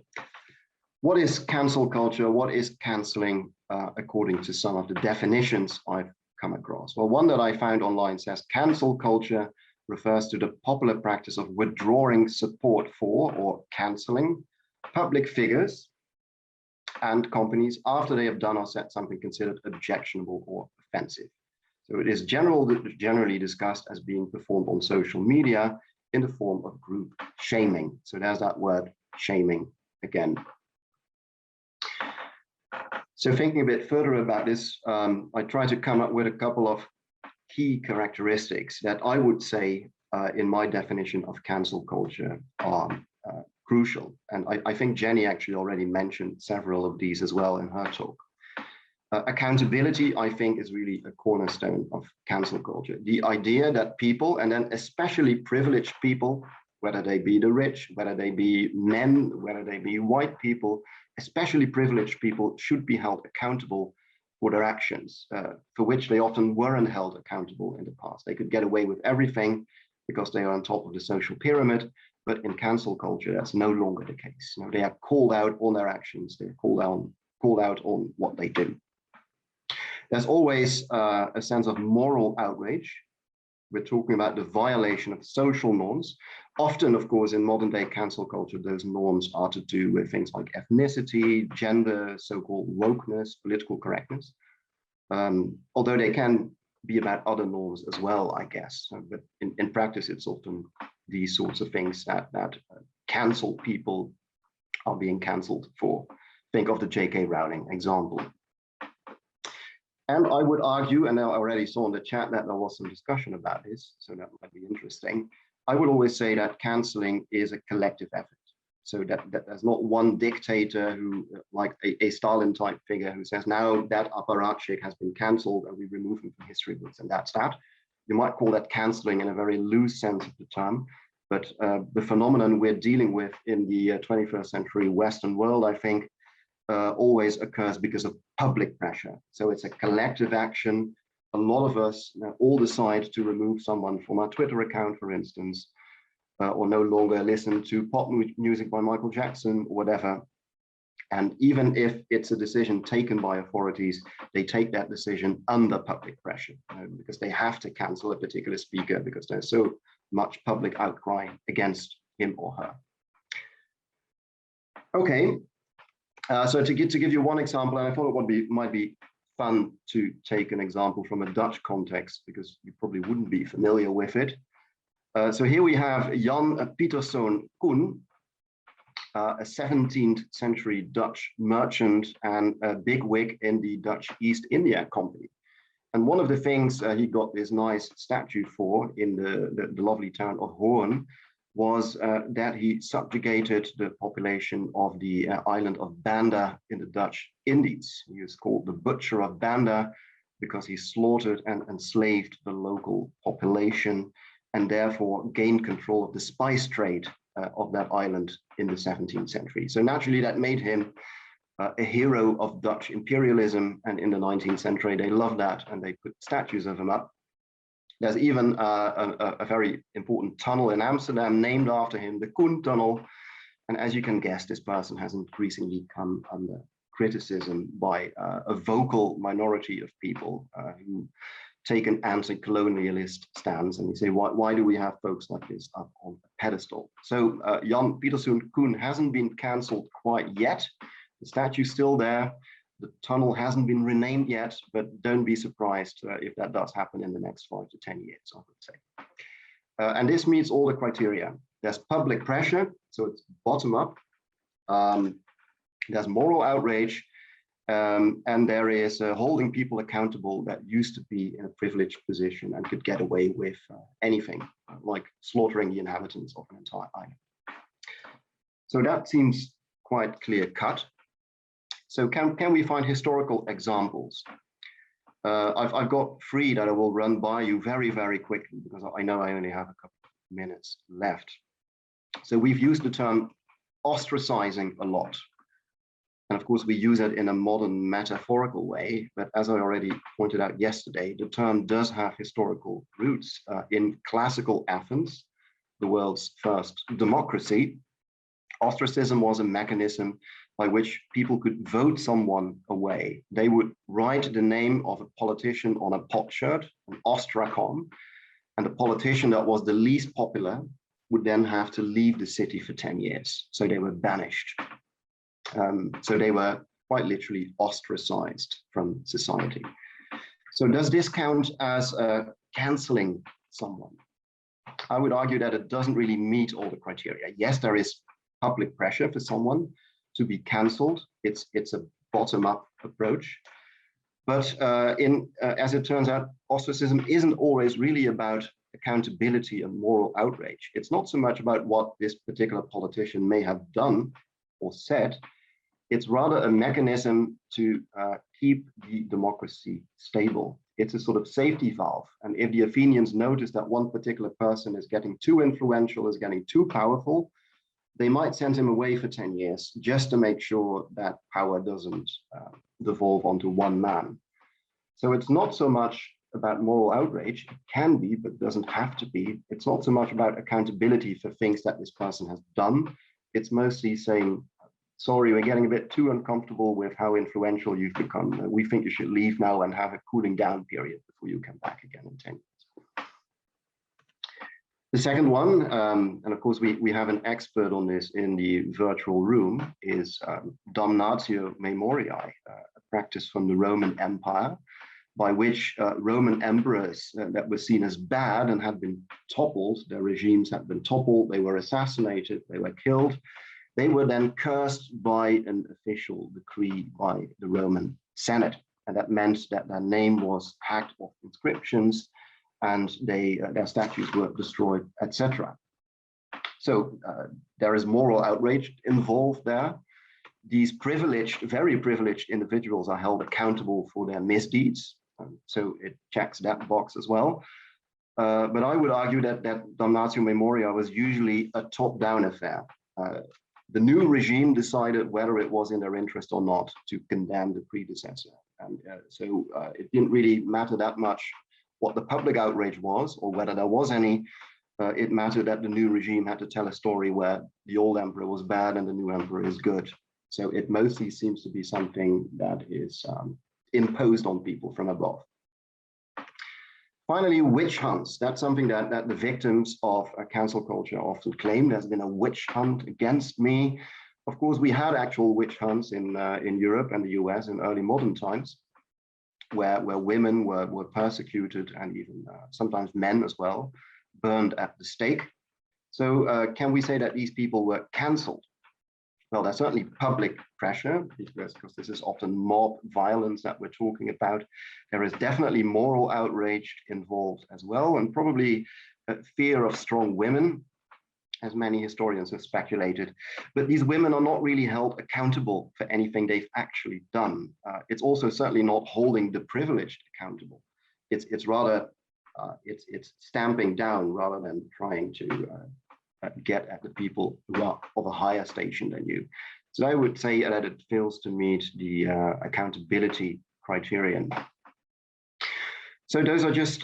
what is cancel culture? What is canceling according to some of the definitions I've come across? Well, one that I found online says cancel culture refers to the popular practice of withdrawing support for or canceling public figures and companies after they have done or said something considered objectionable or offensive. So it is generally discussed as being performed on social media in the form of group shaming. So there's that word shaming again. So thinking a bit further about this, I try to come up with a couple of key characteristics that I would say in my definition of cancel culture are crucial. And I think Jenny actually already mentioned several of these as well in her talk. Accountability, I think, is really a cornerstone of cancel culture. The idea that people, and then especially privileged people, whether they be the rich, whether they be men, whether they be white people, especially privileged people, should be held accountable for their actions, for which they often weren't held accountable in the past. They could get away with everything because they are on top of the social pyramid, but in cancel culture, that's no longer the case. You know, they are called out on their actions, they're called out on what they do. There's always a sense of moral outrage. We're talking about the violation of social norms. Often, of course, in modern day cancel culture, those norms are to do with things like ethnicity, gender, so-called wokeness, political correctness. Although they can be about other norms as well, I guess. But in practice, it's often these sorts of things that cancel people are being cancelled for. Think of the J.K. Rowling example. And I would argue, and I already saw in the chat that there was some discussion about this, so that might be interesting. I would always say that cancelling is a collective effort. So that there's not one dictator who, like a Stalin type figure, who says, now that apparatchik has been cancelled and we remove him from history books, and that's that. You might call that cancelling in a very loose sense of the term, but the phenomenon we're dealing with in the 21st century Western world, I think, always occurs because of public pressure. So it's a collective action. A lot of us all decide to remove someone from our Twitter account, for instance, or no longer listen to pop music by Michael Jackson or whatever. And even if it's a decision taken by authorities, they take that decision under public pressure, because they have to cancel a particular speaker because there's so much public outcry against him or her. Okay, so to give you one example, and I thought it might be fun to take an example from a Dutch context, because you probably wouldn't be familiar with it. So here we have Jan Peterson Koen, a 17th century Dutch merchant and a bigwig in the Dutch East India Company. And one of the things he got this nice statue for in the lovely town of Hoorn was that he subjugated the population of the island of Banda in the Dutch Indies. He is called the Butcher of Banda because he slaughtered and enslaved the local population and therefore gained control of the spice trade of that island in the 17th century. So naturally that made him a hero of Dutch imperialism, and in the 19th century they loved that and they put statues of him up. There's even a very important tunnel in Amsterdam named after him, the Koen Tunnel. And as you can guess, this person has increasingly come under criticism by a vocal minority of people who take an anti-colonialist stance, and they say, why do we have folks like this up on a pedestal? So Jan Peterson Koen hasn't been cancelled quite yet. The statue's still there. The tunnel hasn't been renamed yet, but don't be surprised if that does happen in the next 5 to 10 years, I would say. And this meets all the criteria. There's public pressure, so it's bottom up. There's moral outrage, and there is holding people accountable that used to be in a privileged position and could get away with anything, like slaughtering the inhabitants of an entire island. So that seems quite clear cut. So can we find historical examples? I've got 3 that I will run by you very, very quickly, because I know I only have a couple of minutes left. So we've used the term ostracizing a lot. And of course, we use it in a modern metaphorical way, but as I already pointed out yesterday, the term does have historical roots. In classical Athens, the world's first democracy, ostracism was a mechanism by which people could vote someone away. They would write the name of a politician on a potsherd, an ostrakon, and the politician that was the least popular would then have to leave the city for 10 years. So they were banished. So they were quite literally ostracized from society. So does this count as canceling someone? I would argue that it doesn't really meet all the criteria. Yes, there is public pressure for someone to be cancelled. It's a bottom-up approach. But as it turns out, ostracism isn't always really about accountability and moral outrage. It's not so much about what this particular politician may have done or said. It's rather a mechanism to keep the democracy stable. It's a sort of safety valve. And if the Athenians notice that one particular person is getting too influential, is getting too powerful, they might send him away for 10 years just to make sure that power doesn't devolve onto one man. So it's not so much about moral outrage. It can be, but doesn't have to be. It's not so much about accountability for things that this person has done. It's mostly saying, sorry, we're getting a bit too uncomfortable with how influential you've become. We think you should leave now and have a cooling down period before you come back again in 10 years. The second one, and of course we have an expert on this in the virtual room, is damnatio memoriae, a practice from the Roman Empire, by which Roman emperors that were seen as bad and had been toppled, their regimes had been toppled, they were assassinated, they were killed. they were then cursed by an official decree by the Roman Senate. And that meant that their name was hacked off inscriptions and their statues were destroyed, etc. So there is moral outrage involved there. These privileged, very privileged individuals are held accountable for their misdeeds. So it checks that box as well. But I would argue that Damnatio Memoriae was usually a top-down affair. The new regime decided whether it was in their interest or not to condemn the predecessor. And so it didn't really matter that much what the public outrage was or whether there was any. It mattered that the new regime had to tell a story where the old emperor was bad and the new emperor is good. So it mostly seems to be something that is imposed on people from above. Finally, witch hunts. That's something that the victims of cancel culture often claim. There's been a witch hunt against me. Of course, we had actual witch hunts in Europe and the US in early modern times, where women were persecuted and even sometimes men as well, burned at the stake. So can we say that these people were cancelled? Well, there's certainly public pressure because this is often mob violence that we're talking about. There is definitely moral outrage involved as well, and probably fear of strong women, as many historians have speculated. But these women are not really held accountable for anything they've actually done. It's also certainly not holding the privileged accountable. It's rather it's stamping down rather than trying to get at the people who are of a higher station than you. So I would say that it fails to meet the accountability criterion. So those are just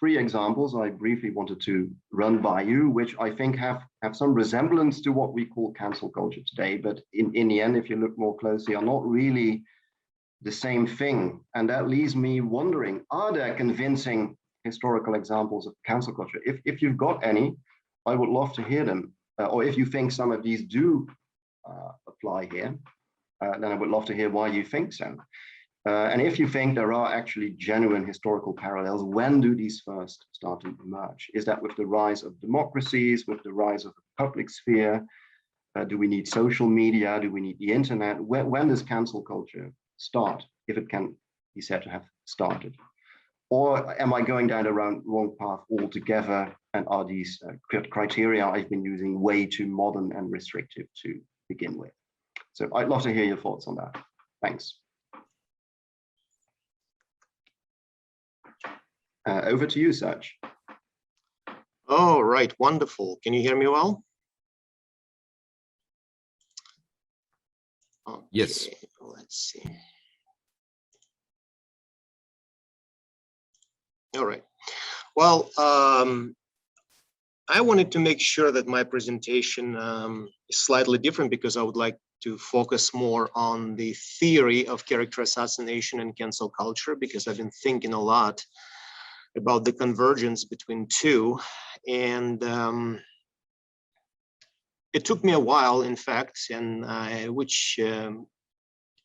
3 examples I briefly wanted to run by you, which I think have some resemblance to what we call cancel culture today, but in the end, if you look more closely, are not really the same thing. And that leaves me wondering, are there convincing historical examples of cancel culture? If you've got any, I would love to hear them. Or if you think some of these do apply here, then I would love to hear why you think so. And if you think there are actually genuine historical parallels, when do these first start to emerge? Is that with the rise of democracies, with the rise of the public sphere? Do we need social media? Do we need the internet? When does cancel culture start, if it can be said to have started? Or am I going down the wrong path altogether? And are these criteria I've been using way too modern and restrictive to begin with? So I'd love to hear your thoughts on that. Thanks. Over to you, Serge. Oh, right, wonderful. Can you hear me well? Okay, yes. Let's see. All right. Well, I wanted to make sure that my presentation is slightly different because I would like to focus more on the theory of character assassination and cancel culture, because I've been thinking a lot about the convergence between two. And it took me a while, in fact, and which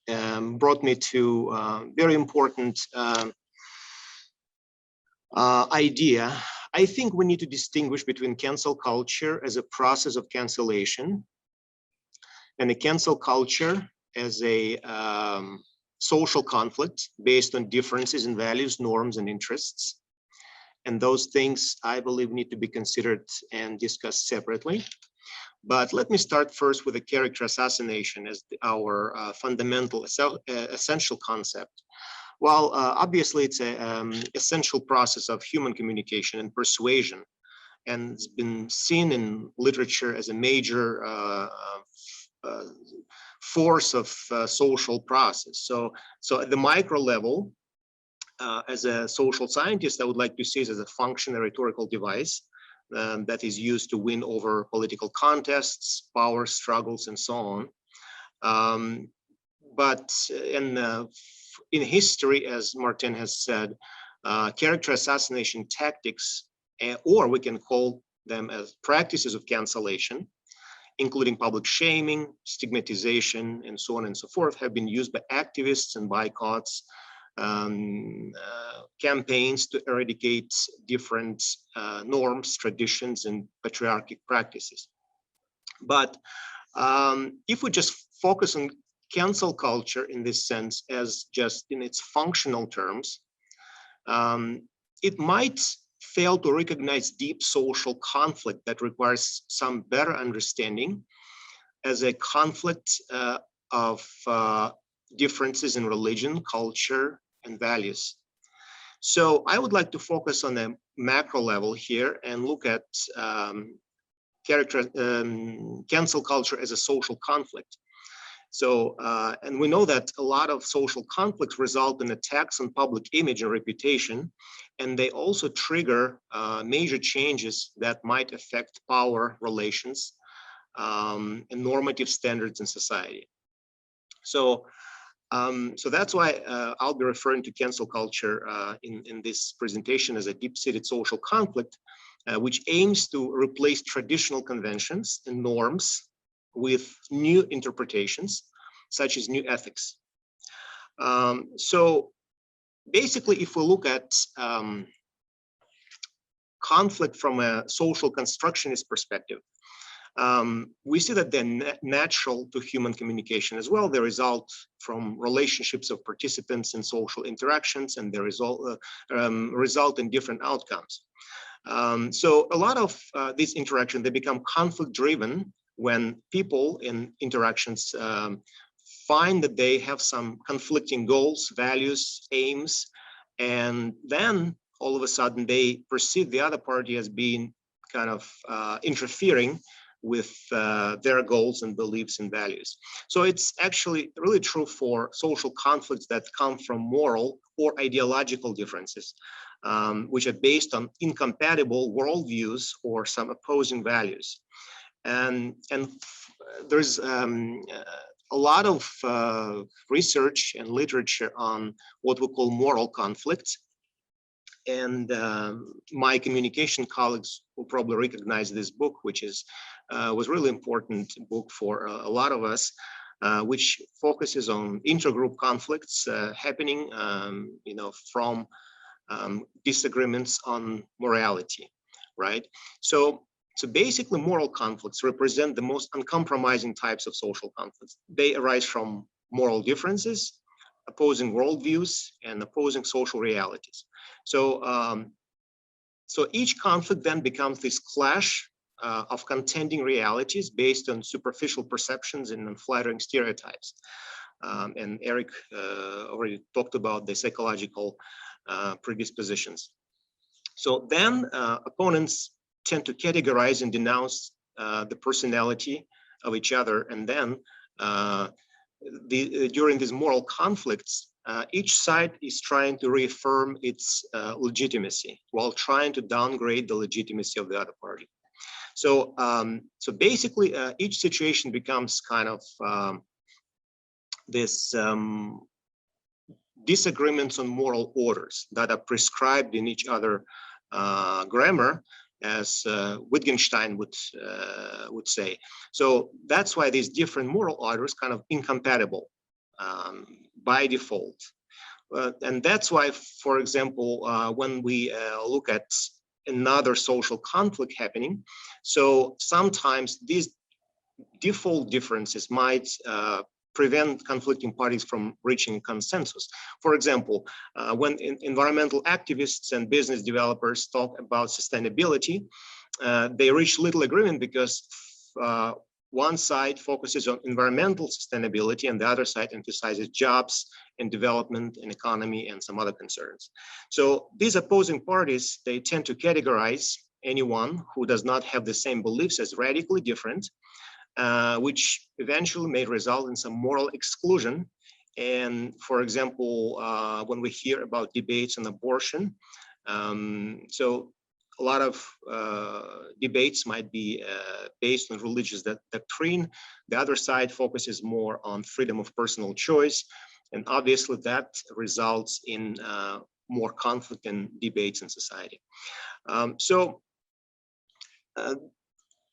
brought me to a very important idea. I think we need to distinguish between cancel culture as a process of cancellation and a cancel culture as a social conflict based on differences in values, norms, and interests. And those things, I believe, need to be considered and discussed separately. But let me start first with the character assassination as our fundamental, essential concept. Well, obviously, it's an essential process of human communication and persuasion, and it's been seen in literature as a major force of social process. So at the micro level, as a social scientist, I would like to see it as a functional rhetorical device that is used to win over political contests, power struggles, and so on. But in history, as Martijn has said, character assassination tactics, or we can call them as practices of cancellation, including public shaming, stigmatization, and so on and so forth, have been used by activists and boycotts, campaigns to eradicate different norms, traditions, and patriarchic practices. But If we just focus on cancel culture in this sense as just in its functional terms, it might fail to recognize deep social conflict that requires some better understanding as a conflict of differences in religion, culture, and values. So I would like to focus on a macro level here and look at cancel culture as a social conflict. So, and we know that a lot of social conflicts result in attacks on public image and reputation, and they also trigger major changes that might affect power relations and normative standards in society. So, so that's why I'll be referring to cancel culture in this presentation as a deep-seated social conflict, which aims to replace traditional conventions and norms with new interpretations, such as new ethics. So basically, if we look at conflict from a social constructionist perspective, we see that they're natural to human communication as well. They result from relationships of participants in social interactions, and they result in different outcomes. So a lot of these interactions, they become conflict-driven when people in interactions find that they have some conflicting goals, values, aims, and then all of a sudden they perceive the other party as being kind of interfering with their goals and beliefs and values. So it's actually really true for social conflicts that come from moral or ideological differences, which are based on incompatible worldviews or some opposing values. And there's a lot of research and literature on what we call moral conflicts. And my communication colleagues will probably recognize this book, which is was really important book for a lot of us, which focuses on intergroup conflicts happening, you know, from disagreements on morality, right? So basically, moral conflicts represent the most uncompromising types of social conflicts. They arise from moral differences, opposing worldviews, and opposing social realities. So, so each conflict then becomes this clash of contending realities based on superficial perceptions and unflattering stereotypes. And Eric already talked about the psychological predispositions. So then opponents tend to categorize and denounce the personality of each other, and then during these moral conflicts, each side is trying to reaffirm its legitimacy while trying to downgrade the legitimacy of the other party. So, so basically, each situation becomes kind of this disagreements on moral orders that are prescribed in each other grammar, as Wittgenstein would say. So that's why these different moral orders kind of incompatible by default. And that's why, for example, when we look at another social conflict happening, so sometimes these default differences might prevent conflicting parties from reaching consensus. For example, when environmental activists and business developers talk about sustainability, they reach little agreement because one side focuses on environmental sustainability and the other side emphasizes jobs and development and economy and some other concerns. So these opposing parties, they tend to categorize anyone who does not have the same beliefs as radically different, which eventually may result in some moral exclusion. And for example, when we hear about debates on abortion, so a lot of debates might be based on religious doctrine. The other side focuses more on freedom of personal choice. And obviously that results in more conflict and debates in society.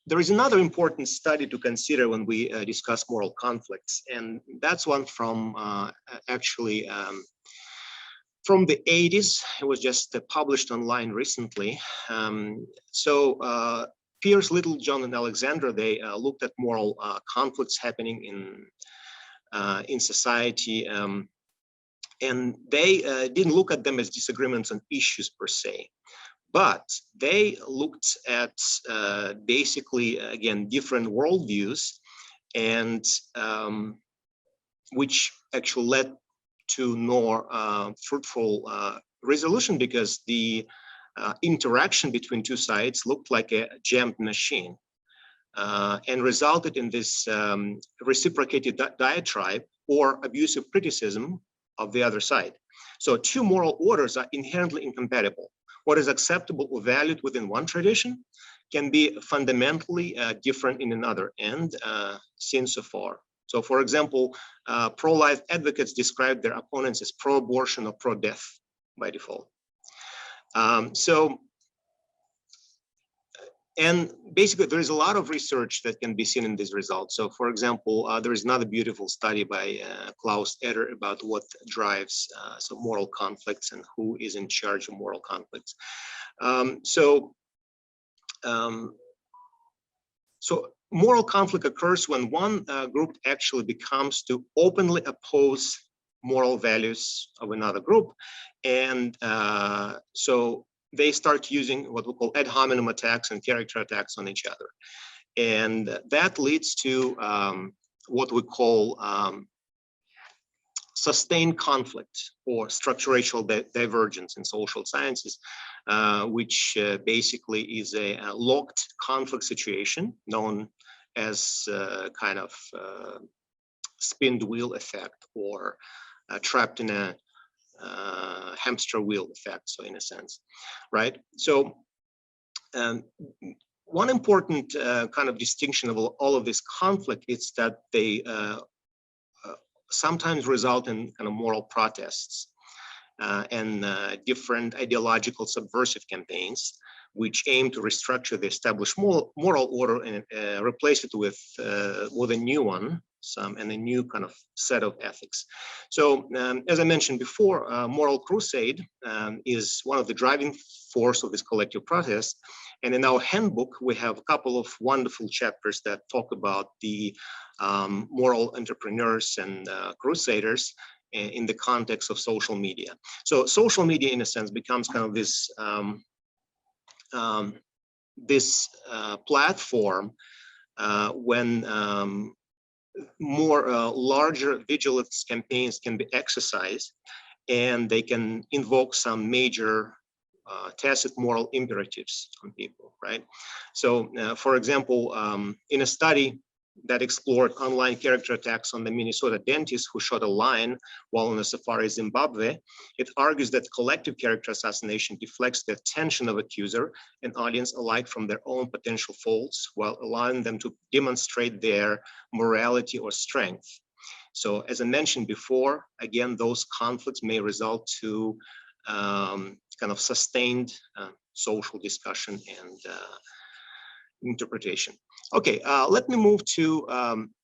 There is another important study to consider when we discuss moral conflicts, and that's one from actually from the 80s. It was just published online recently. Pierce, Littlejohn, and Alexandra, they looked at moral conflicts happening in society, and they didn't look at them as disagreements on issues per se, but they looked at basically, again, different worldviews, and which actually led to more fruitful resolution, because the interaction between two sides looked like a jammed machine, and resulted in this reciprocated diatribe or abusive criticism of the other side. So two moral orders are inherently incompatible. What is acceptable or valued within one tradition can be fundamentally different in another, and seen so far. So, for example, pro-life advocates describe their opponents as pro-abortion or pro-death by default. And basically, there is a lot of research that can be seen in these results. So, for example, there is another beautiful study by Klaus Eder about what drives some moral conflicts and who is in charge of moral conflicts. So moral conflict occurs when one group actually becomes to openly oppose moral values of another group, and so they start using what we call ad hominem attacks and character attacks on each other. And that leads to what we call sustained conflict or structural divergence in social sciences, which basically is a locked conflict situation known as kind of spin wheel effect, or trapped in a hamster wheel effect, so in a sense, right? So one important kind of distinction of all of this conflict is that they sometimes result in kind of moral protests and different ideological subversive campaigns, which aim to restructure the established moral order and replace it with a new one, and a new kind of set of ethics. So, as I mentioned before, moral crusade is one of the driving force of this collective protest. And in our handbook, we have a couple of wonderful chapters that talk about the moral entrepreneurs and crusaders in the context of social media. So social media, in a sense, becomes kind of this platform when more larger vigilance campaigns can be exercised, and they can invoke some major tacit moral imperatives on people, right? So, for example, in a study that explored online character attacks on the Minnesota dentist who shot a lion while on a safari in Zimbabwe, it argues that collective character assassination deflects the attention of accuser and audience alike from their own potential faults, while allowing them to demonstrate their morality or strength. So, as I mentioned before, again, those conflicts may result to kind of sustained social discussion and interpretation. Okay, let me move to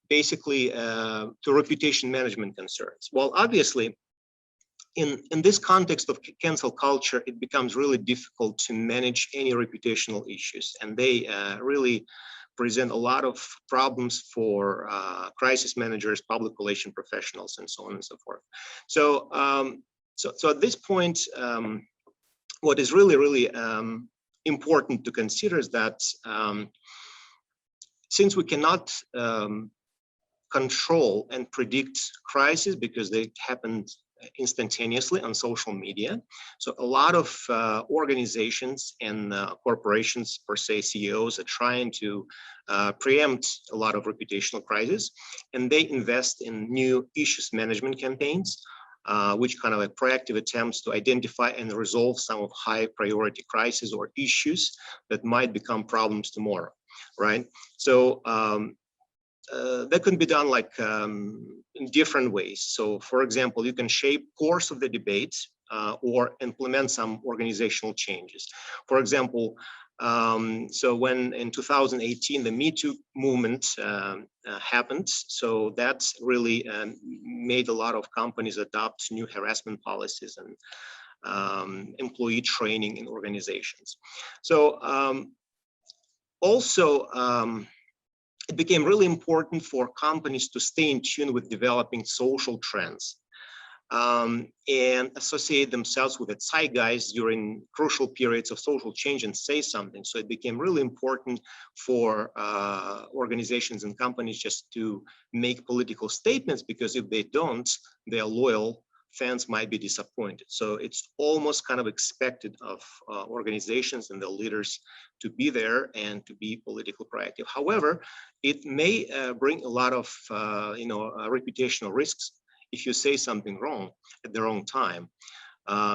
basically to reputation management concerns. Well, obviously, in this context of cancel culture, it becomes really difficult to manage any reputational issues, and they really present a lot of problems for crisis managers, public relation professionals, and so on and so forth. So, so at this point, what is really important to consider is that since we cannot control and predict crises because they happen instantaneously on social media, so a lot of organizations and corporations, per se CEOs, are trying to preempt a lot of reputational crises, and they invest in new issues management campaigns, which kind of like proactive attempts to identify and resolve some of high priority crises or issues that might become problems tomorrow, right? So that can be done like in different ways. So, for example, you can shape course of the debate or implement some organizational changes. For example, so when in 2018 the Me Too movement happened, so that's really made a lot of companies adopt new harassment policies and employee training in organizations. So Also, it became really important for companies to stay in tune with developing social trends and associate themselves with the zeitgeist during crucial periods of social change and say something. So it became really important for organizations and companies just to make political statements, because if they don't, their loyal fans might be disappointed. So it's almost kind of expected of organizations and their leaders to be there and to be politically proactive. However, it may bring a lot of reputational risks if you say something wrong at the wrong time.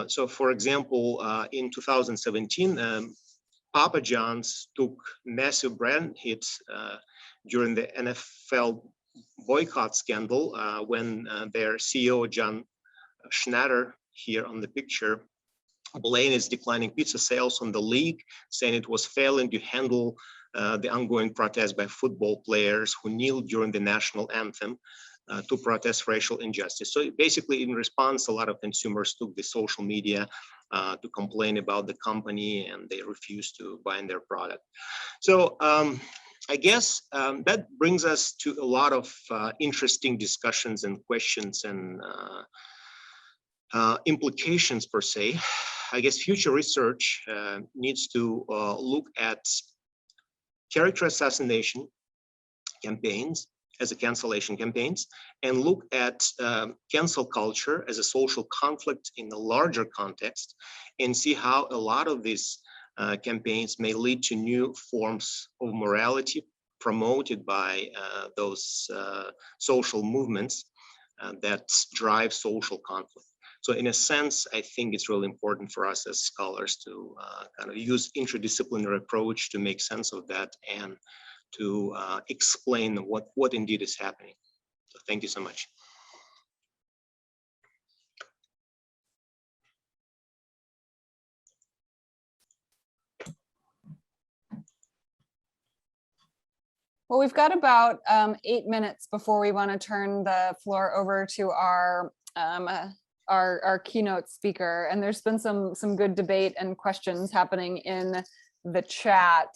So for example, in 2017, Papa John's took massive brand hits during the NFL boycott scandal when their CEO, John Schnatter, here on the picture, blamed its declining pizza sales on the league, saying it was failing to handle the ongoing protests by football players who kneeled during the national anthem to protest racial injustice. So basically, in response, a lot of consumers took the social media to complain about the company, and they refused to buy in their product. So I guess that brings us to a lot of interesting discussions and questions and implications per se. I guess future research needs to look at character assassination campaigns as a cancellation campaigns, and look at cancel culture as a social conflict in the larger context, and see how a lot of these campaigns may lead to new forms of morality promoted by those social movements that drive social conflict. So in a sense, I think it's really important for us as scholars to kind of use interdisciplinary approach to make sense of that and to explain what indeed is happening. So thank you so much. Well, we've got about 8 minutes before we want to turn the floor over to our keynote speaker, and there's been some good debate and questions happening in the chat.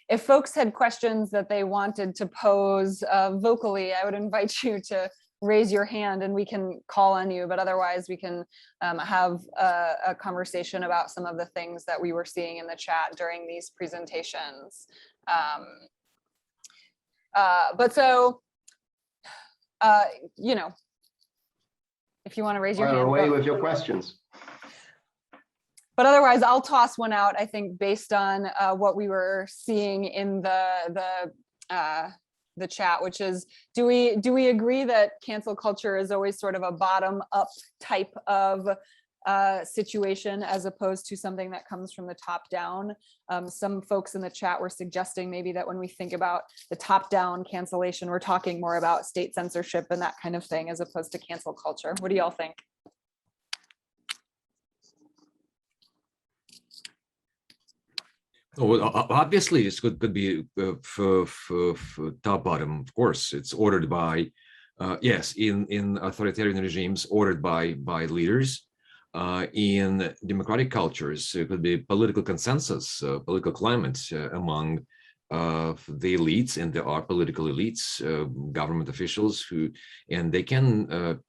If folks had questions that they wanted to pose vocally, I would invite you to raise your hand and we can call on you, but otherwise we can have a conversation about some of the things that we were seeing in the chat during these presentations. But so, you know, if you want to raise your hand. Fire away with your questions. But otherwise, I'll toss one out, I think, based on what we were seeing in the chat, which is, do we agree that cancel culture is always sort of a bottom-up type of situation as opposed to something that comes from the top down? Some folks in the chat were suggesting maybe that when we think about the top-down cancellation, we're talking more about state censorship and that kind of thing as opposed to cancel culture. What do y'all think? Well, obviously, this could be top bottom. Of course, it's ordered by, yes, in authoritarian regimes, ordered by leaders. In democratic cultures, it could be political consensus, political climate among the elites, and there are political elites, government officials and they can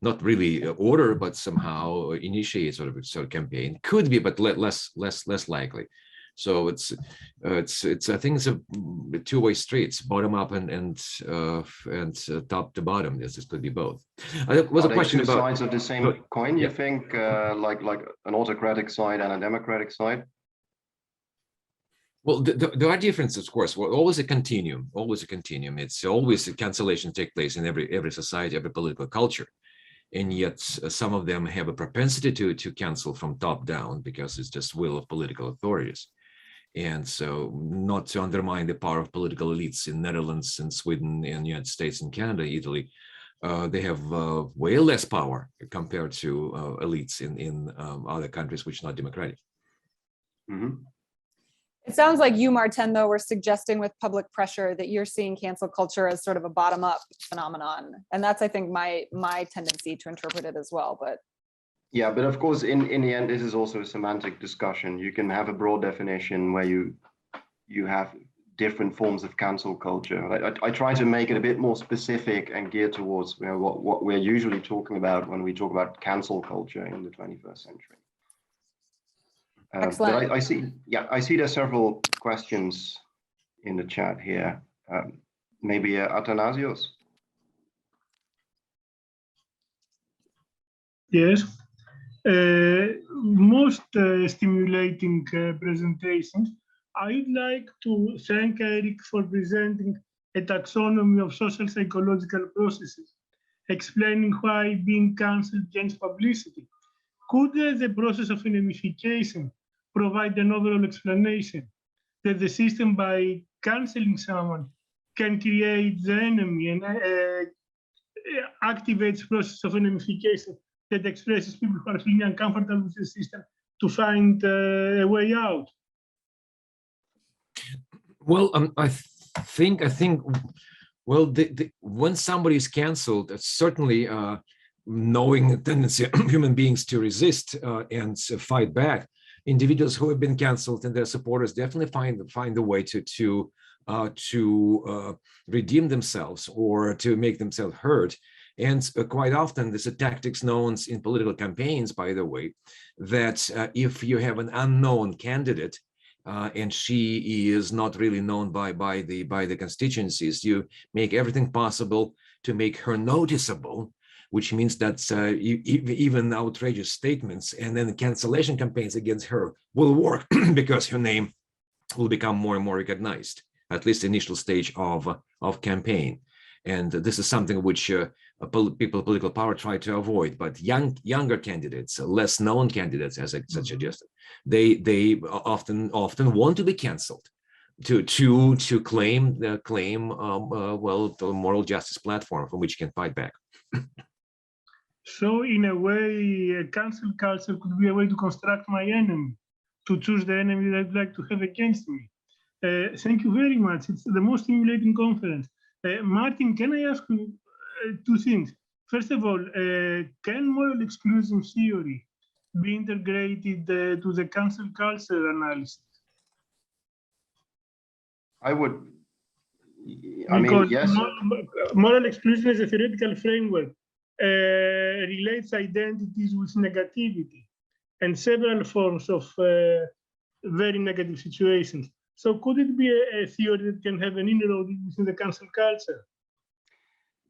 not really order, but somehow initiate sort of campaign. Could be, but less likely. So it's I think it's a two-way street, bottom up and top to bottom. This could be both. There was a question about sides of the same coin. You think like an autocratic side and a democratic side? Well, there are differences, of course. Well, always a continuum. It's always a cancellation take place in every society, every political culture. And yet some of them have a propensity to cancel from top down because it's just will of political authorities. And so not to undermine the power of political elites in Netherlands and Sweden and United States and Canada, Italy, they have way less power compared to elites in other countries which are not democratic. Mm-hmm. It sounds like you, Martijn, though, were suggesting with public pressure that you're seeing cancel culture as sort of a bottom-up phenomenon. And that's, I think, my tendency to interpret it as well. But yeah, but of course, in the end, this is also a semantic discussion. You can have a broad definition where you you have different forms of cancel culture. I try to make it a bit more specific and geared towards what we're usually talking about when we talk about cancel culture in the 21st century. Excellent. But I see there's several questions in the chat here. Maybe Athanasios? Yes. Most stimulating presentations. I'd like to thank Eric for presenting a taxonomy of social psychological processes, explaining why being cancelled gains publicity. Could the process of enemification provide an overall explanation that the system, by cancelling someone, can create the enemy and activates the process of enemification that expresses people who are feeling uncomfortable with the system to find a way out? Well, I think, well, when somebody is canceled, certainly knowing the tendency of human beings to resist and fight back, individuals who have been canceled and their supporters definitely find a way to redeem themselves or to make themselves heard. And quite often, there's a tactics known in political campaigns, by the way, that if you have an unknown candidate, and she is not really known by the constituencies, you make everything possible to make her noticeable, which means that even outrageous statements and then cancellation campaigns against her will work because her name will become more and more recognized, at least initial stage of campaign. And this is something which political power try to avoid. But younger candidates, less known candidates, as I suggested, they often want to be cancelled to claim well, the moral justice platform from which you can fight back. So in a way, cancel culture could be a way to construct my enemy, to choose the enemy that I'd like to have against me. Thank you very much. It's the most stimulating conference. Martin, can I ask you two things? First of all, can moral exclusion theory be integrated to the cancel culture analysis? I mean, yes. Moral exclusion as a theoretical framework relates identities with negativity and several forms of very negative situations. So could it be a theory that can have an inroad within the cancel culture?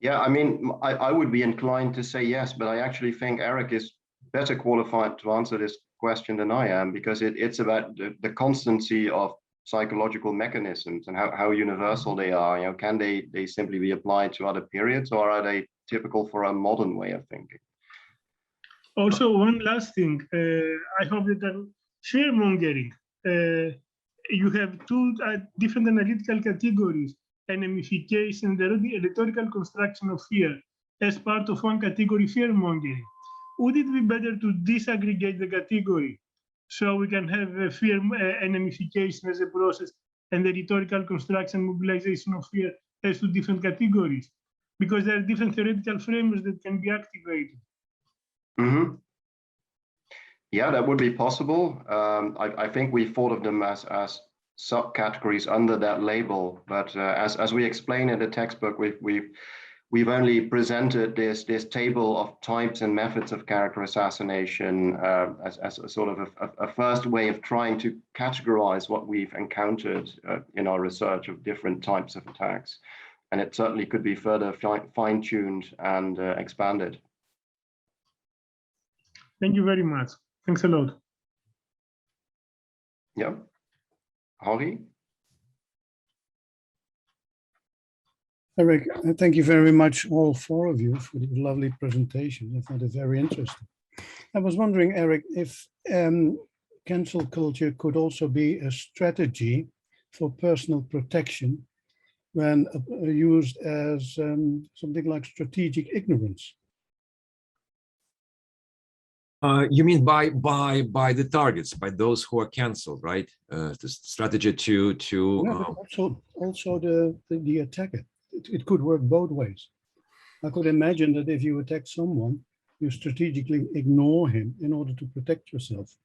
Yeah, I mean, I would be inclined to say yes, but I actually think Eric is better qualified to answer this question than I am, because it's about the constancy of psychological mechanisms and how universal they are. You know, can they simply be applied to other periods, or are they typical for a modern way of thinking? Also, one last thing, I hope that fear-mongering, you have two different analytical categories: enemification, the rhetorical construction of fear, as part of one category, fear-mongering. Would it be better to disaggregate the category so we can have a fear enemification as a process and the rhetorical construction, mobilization of fear as two different categories? Because there are different theoretical frameworks that can be activated. Mm-hmm. Yeah, that would be possible. I think we thought of them as subcategories under that label, but as we explain in the textbook, we've only presented this table of types and methods of character assassination as a sort of a first way of trying to categorize what we've encountered in our research of different types of attacks, and it certainly could be further fine-tuned and expanded. Thank you very much. Thanks a lot. Yeah. Henri? Eric, thank you very much, all four of you, for the lovely presentation. I found it very interesting. I was wondering, Eric, if cancel culture could also be a strategy for personal protection when used as something like strategic ignorance. You mean by the targets, by those who are canceled, right? The strategy to no, also the attacker. It could work both ways. I could imagine that if you attack someone, you strategically ignore him in order to protect yourself.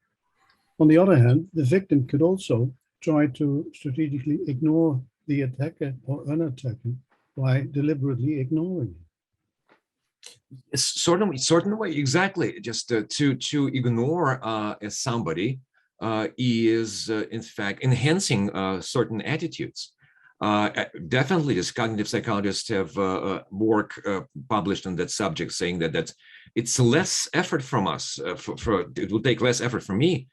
On the other hand, the victim could also try to strategically ignore the attacker or an attacker by deliberately ignoring it? Certainly, exactly. Just to ignore somebody is in fact enhancing certain attitudes. Definitely, as cognitive psychologists have work published on that subject, saying that it's less effort from us. It will take less effort from me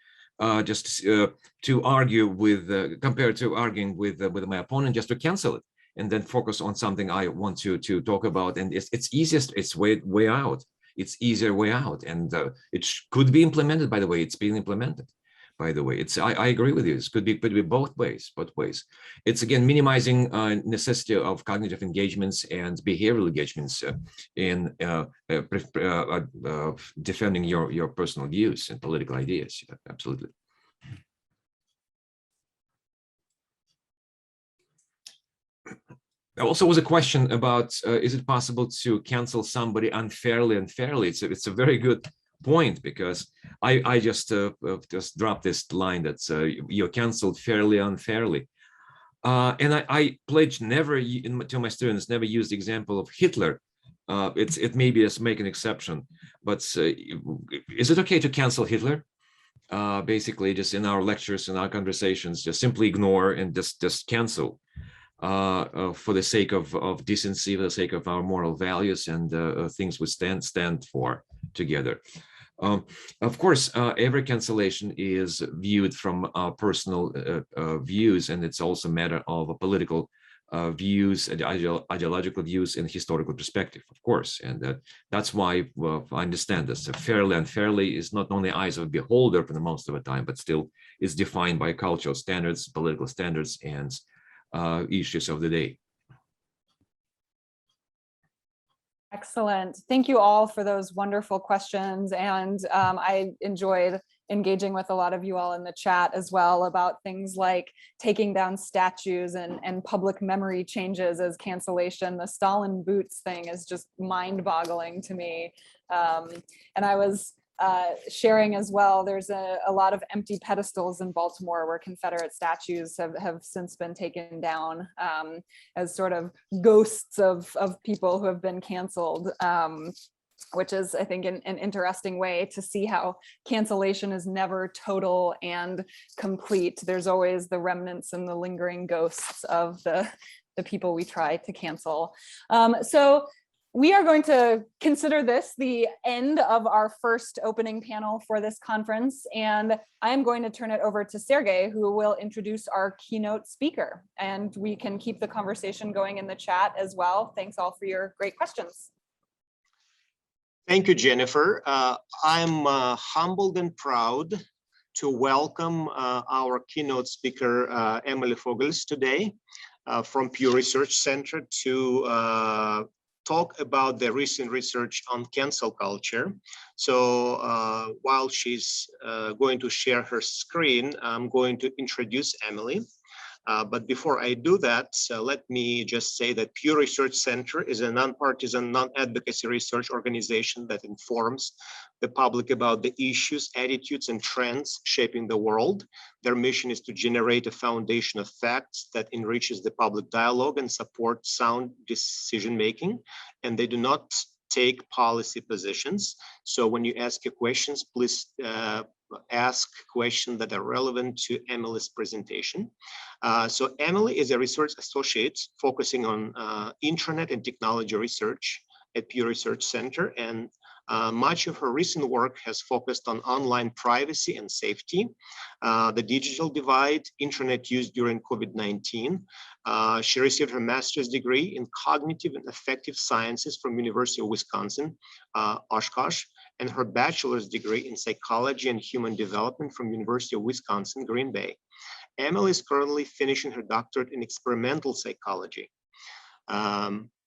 just to argue with compared to arguing with my opponent, just to cancel it and then focus on something I want to talk about. And it's easiest, it's way out. It's easier way out, and it could be implemented. By the way, it's being implemented. By the way, I agree with you. It could be both ways. It's again minimizing necessity of cognitive engagements and behavioral engagements in defending your personal views and political ideas. Yeah, absolutely. There also was a question about is it possible to cancel somebody unfairly? It's a very good point, because I just dropped this line that you're canceled fairly, unfairly, and I pledge never to my students never use the example of Hitler. It may be just make an exception, but is it okay to cancel Hitler? Basically, just in our lectures and our conversations, just simply ignore and just cancel for the sake of decency, for the sake of our moral values and things we stand for together. Of course, every cancellation is viewed from our personal views, and it's also a matter of political views, ideological views, and historical perspective, of course. And that's why I understand this. Fairly, unfairly is not only eyes of a beholder for the most of the time, but still is defined by cultural standards, political standards, and issues of the day. Excellent. Thank you all for those wonderful questions. And I enjoyed engaging with a lot of you all in the chat as well about things like taking down statues and public memory changes as cancellation. The Stalin boots thing is just mind-boggling to me. And I was sharing as well, there's a lot of empty pedestals in Baltimore where Confederate statues have since been taken down as sort of ghosts of people who have been canceled, which is, I think, an interesting way to see how cancellation is never total and complete. There's always the remnants and the lingering ghosts of the people we try to cancel. So we are going to consider this the end of our first opening panel for this conference, and I am going to turn it over to Sergei, who will introduce our keynote speaker, and we can keep the conversation going in the chat as well. Thanks all for your great questions. Thank you, Jennifer. I'm humbled and proud to welcome our keynote speaker, Emily Fogels, today from Pew Research Center to talk about the recent research on cancel culture. So while she's going to share her screen, I'm going to introduce Emily. But before I do that, let me just say that Pew Research Center is a nonpartisan, non-advocacy research organization that informs the public about the issues, attitudes, and trends shaping the world. Their mission is to generate a foundation of facts that enriches the public dialogue and support sound decision-making, and they do not take policy positions. So when you ask your questions, please ask questions that are relevant to Emily's presentation. So Emily is a research associate focusing on internet and technology research at Pew Research Center, and much of her recent work has focused on online privacy and safety, the digital divide, internet use during COVID-19. She received her master's degree in cognitive and affective sciences from University of Wisconsin, Oshkosh, and her bachelor's degree in psychology and human development from University of Wisconsin, Green Bay. Emily is currently finishing her doctorate in experimental psychology.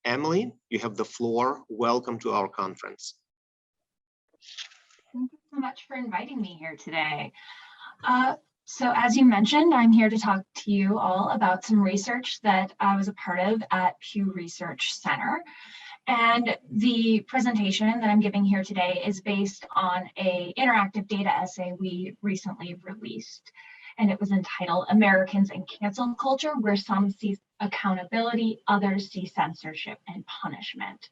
Emily, you have the floor. Welcome to our conference. Thank you so much for inviting me here today. So as you mentioned, I'm here to talk to you all about some research that I was a part of at Pew Research Center. And the presentation that I'm giving here today is based on an interactive data essay we recently released. and it was entitled Americans and Cancel Culture, where some see accountability, others see censorship and punishment.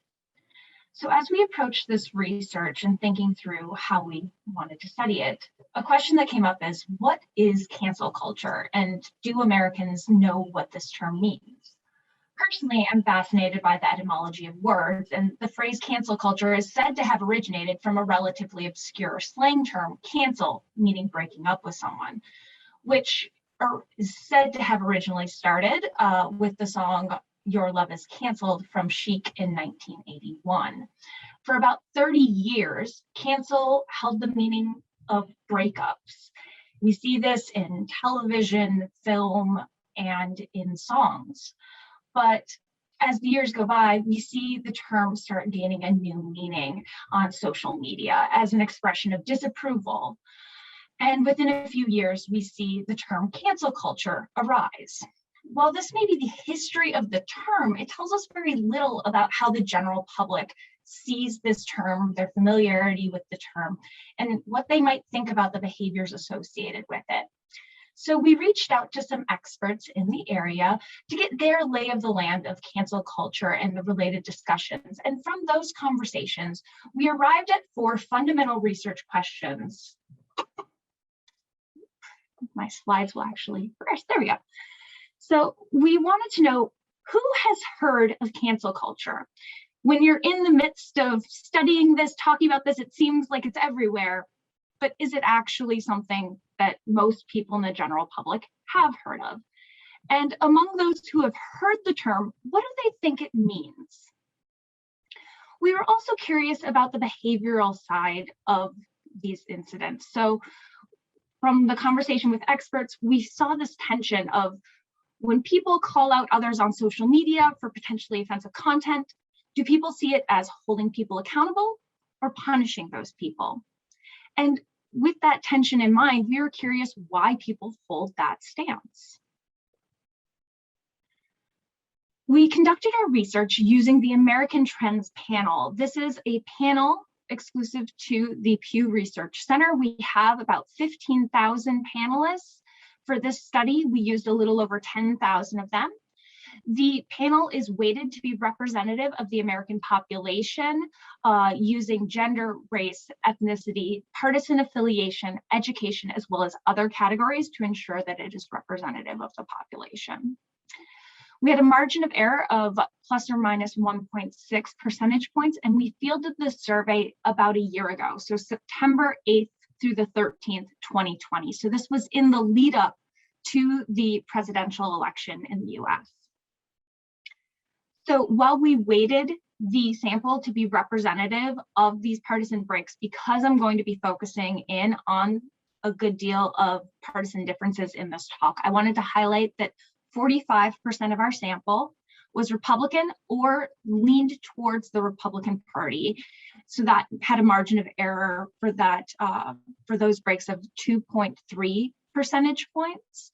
So as we approached this research and thinking through how we wanted to study it, a question that came up is, what is cancel culture, and do Americans know what this term means? Personally, I'm fascinated by the etymology of words, and the phrase cancel culture is said to have originated from a relatively obscure slang term, cancel, meaning breaking up with someone, which is said to have originally started with the song Your Love Is Canceled from Chic in 1981. For about 30 years, cancel held the meaning of breakups. We see this in television, film, and in songs. But as the years go by, we see the term start gaining a new meaning on social media as an expression of disapproval. And within a few years, we see the term cancel culture arise. While this may be the history of the term, it tells us very little about how the general public sees this term, their familiarity with the term, and what they might think about the behaviors associated with it. So we reached out to some experts in the area to get their lay of the land of cancel culture and the related discussions. And from those conversations, we arrived at 4 fundamental research questions. My slides will actually progress. There we go. So we wanted to know, who has heard of cancel culture? When you're in the midst of studying this, talking about this, it seems like it's everywhere, but is it actually something that most people in the general public have heard of? And among those who have heard the term, what do they think it means? We were also curious about the behavioral side of these incidents. So from the conversation with experts, we saw this tension of, when people call out others on social media for potentially offensive content, do people see it as holding people accountable or punishing those people? And with that tension in mind, we were curious why people hold that stance. We conducted our research using the American Trends panel. This is a panel exclusive to the Pew Research Center. We have about 15,000 panelists. For this study, we used a little over 10,000 of them. The panel is weighted to be representative of the American population using gender, race, ethnicity, partisan affiliation, education, as well as other categories to ensure that it is representative of the population. We had a margin of error of plus or minus 1.6 percentage points, and we fielded this survey about a year ago, so September 8th through the 13th, 2020. So this was in the lead up to the presidential election in the US. So while we weighted the sample to be representative of these partisan breaks, because I'm going to be focusing in on a good deal of partisan differences in this talk, I wanted to highlight that 45% of our sample was Republican or leaned towards the Republican Party. So that had a margin of error for that, for those breaks of 2.3 percentage points,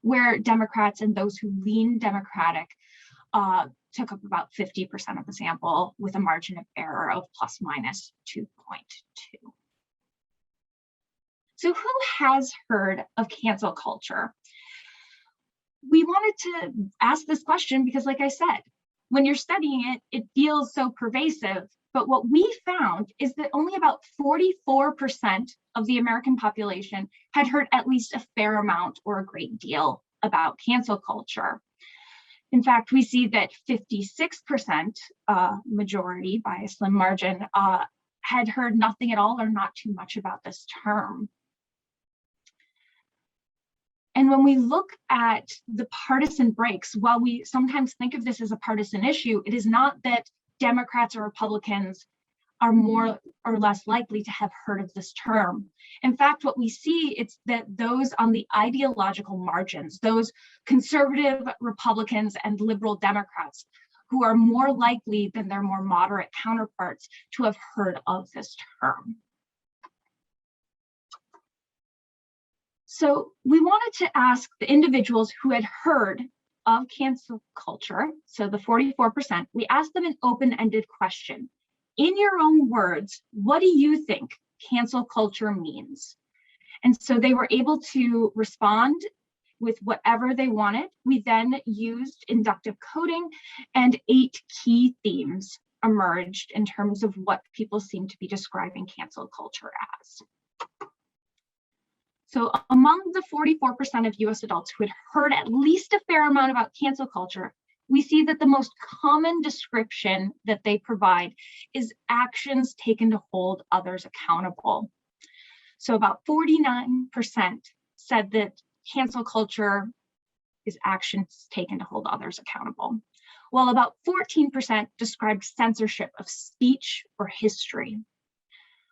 where Democrats and those who lean Democratic took up about 50% of the sample with a margin of error of plus minus 2.2. So who has heard of cancel culture? We wanted to ask this question because, like I said, when you're studying it, it feels so pervasive. But what we found is that only about 44% of the American population had heard at least a fair amount or a great deal about cancel culture. In fact, we see that 56%, majority by a slim margin, had heard nothing at all or not too much about this term. And when we look at the partisan breaks, while we sometimes think of this as a partisan issue, it is not that Democrats or Republicans are more or less likely to have heard of this term. In fact, what we see is that those on the ideological margins, those conservative Republicans and liberal Democrats, who are more likely than their more moderate counterparts to have heard of this term. So we wanted to ask the individuals who had heard of cancel culture, so the 44%, we asked them an open-ended question. In your own words, what do you think cancel culture means? And so they were able to respond with whatever they wanted. We then used inductive coding, and 8 key themes emerged in terms of what people seem to be describing cancel culture as. So among the 44% of US adults who had heard at least a fair amount about cancel culture, we see that the most common description that they provide is actions taken to hold others accountable. So about 49% said that cancel culture is actions taken to hold others accountable, while about 14% described censorship of speech or history.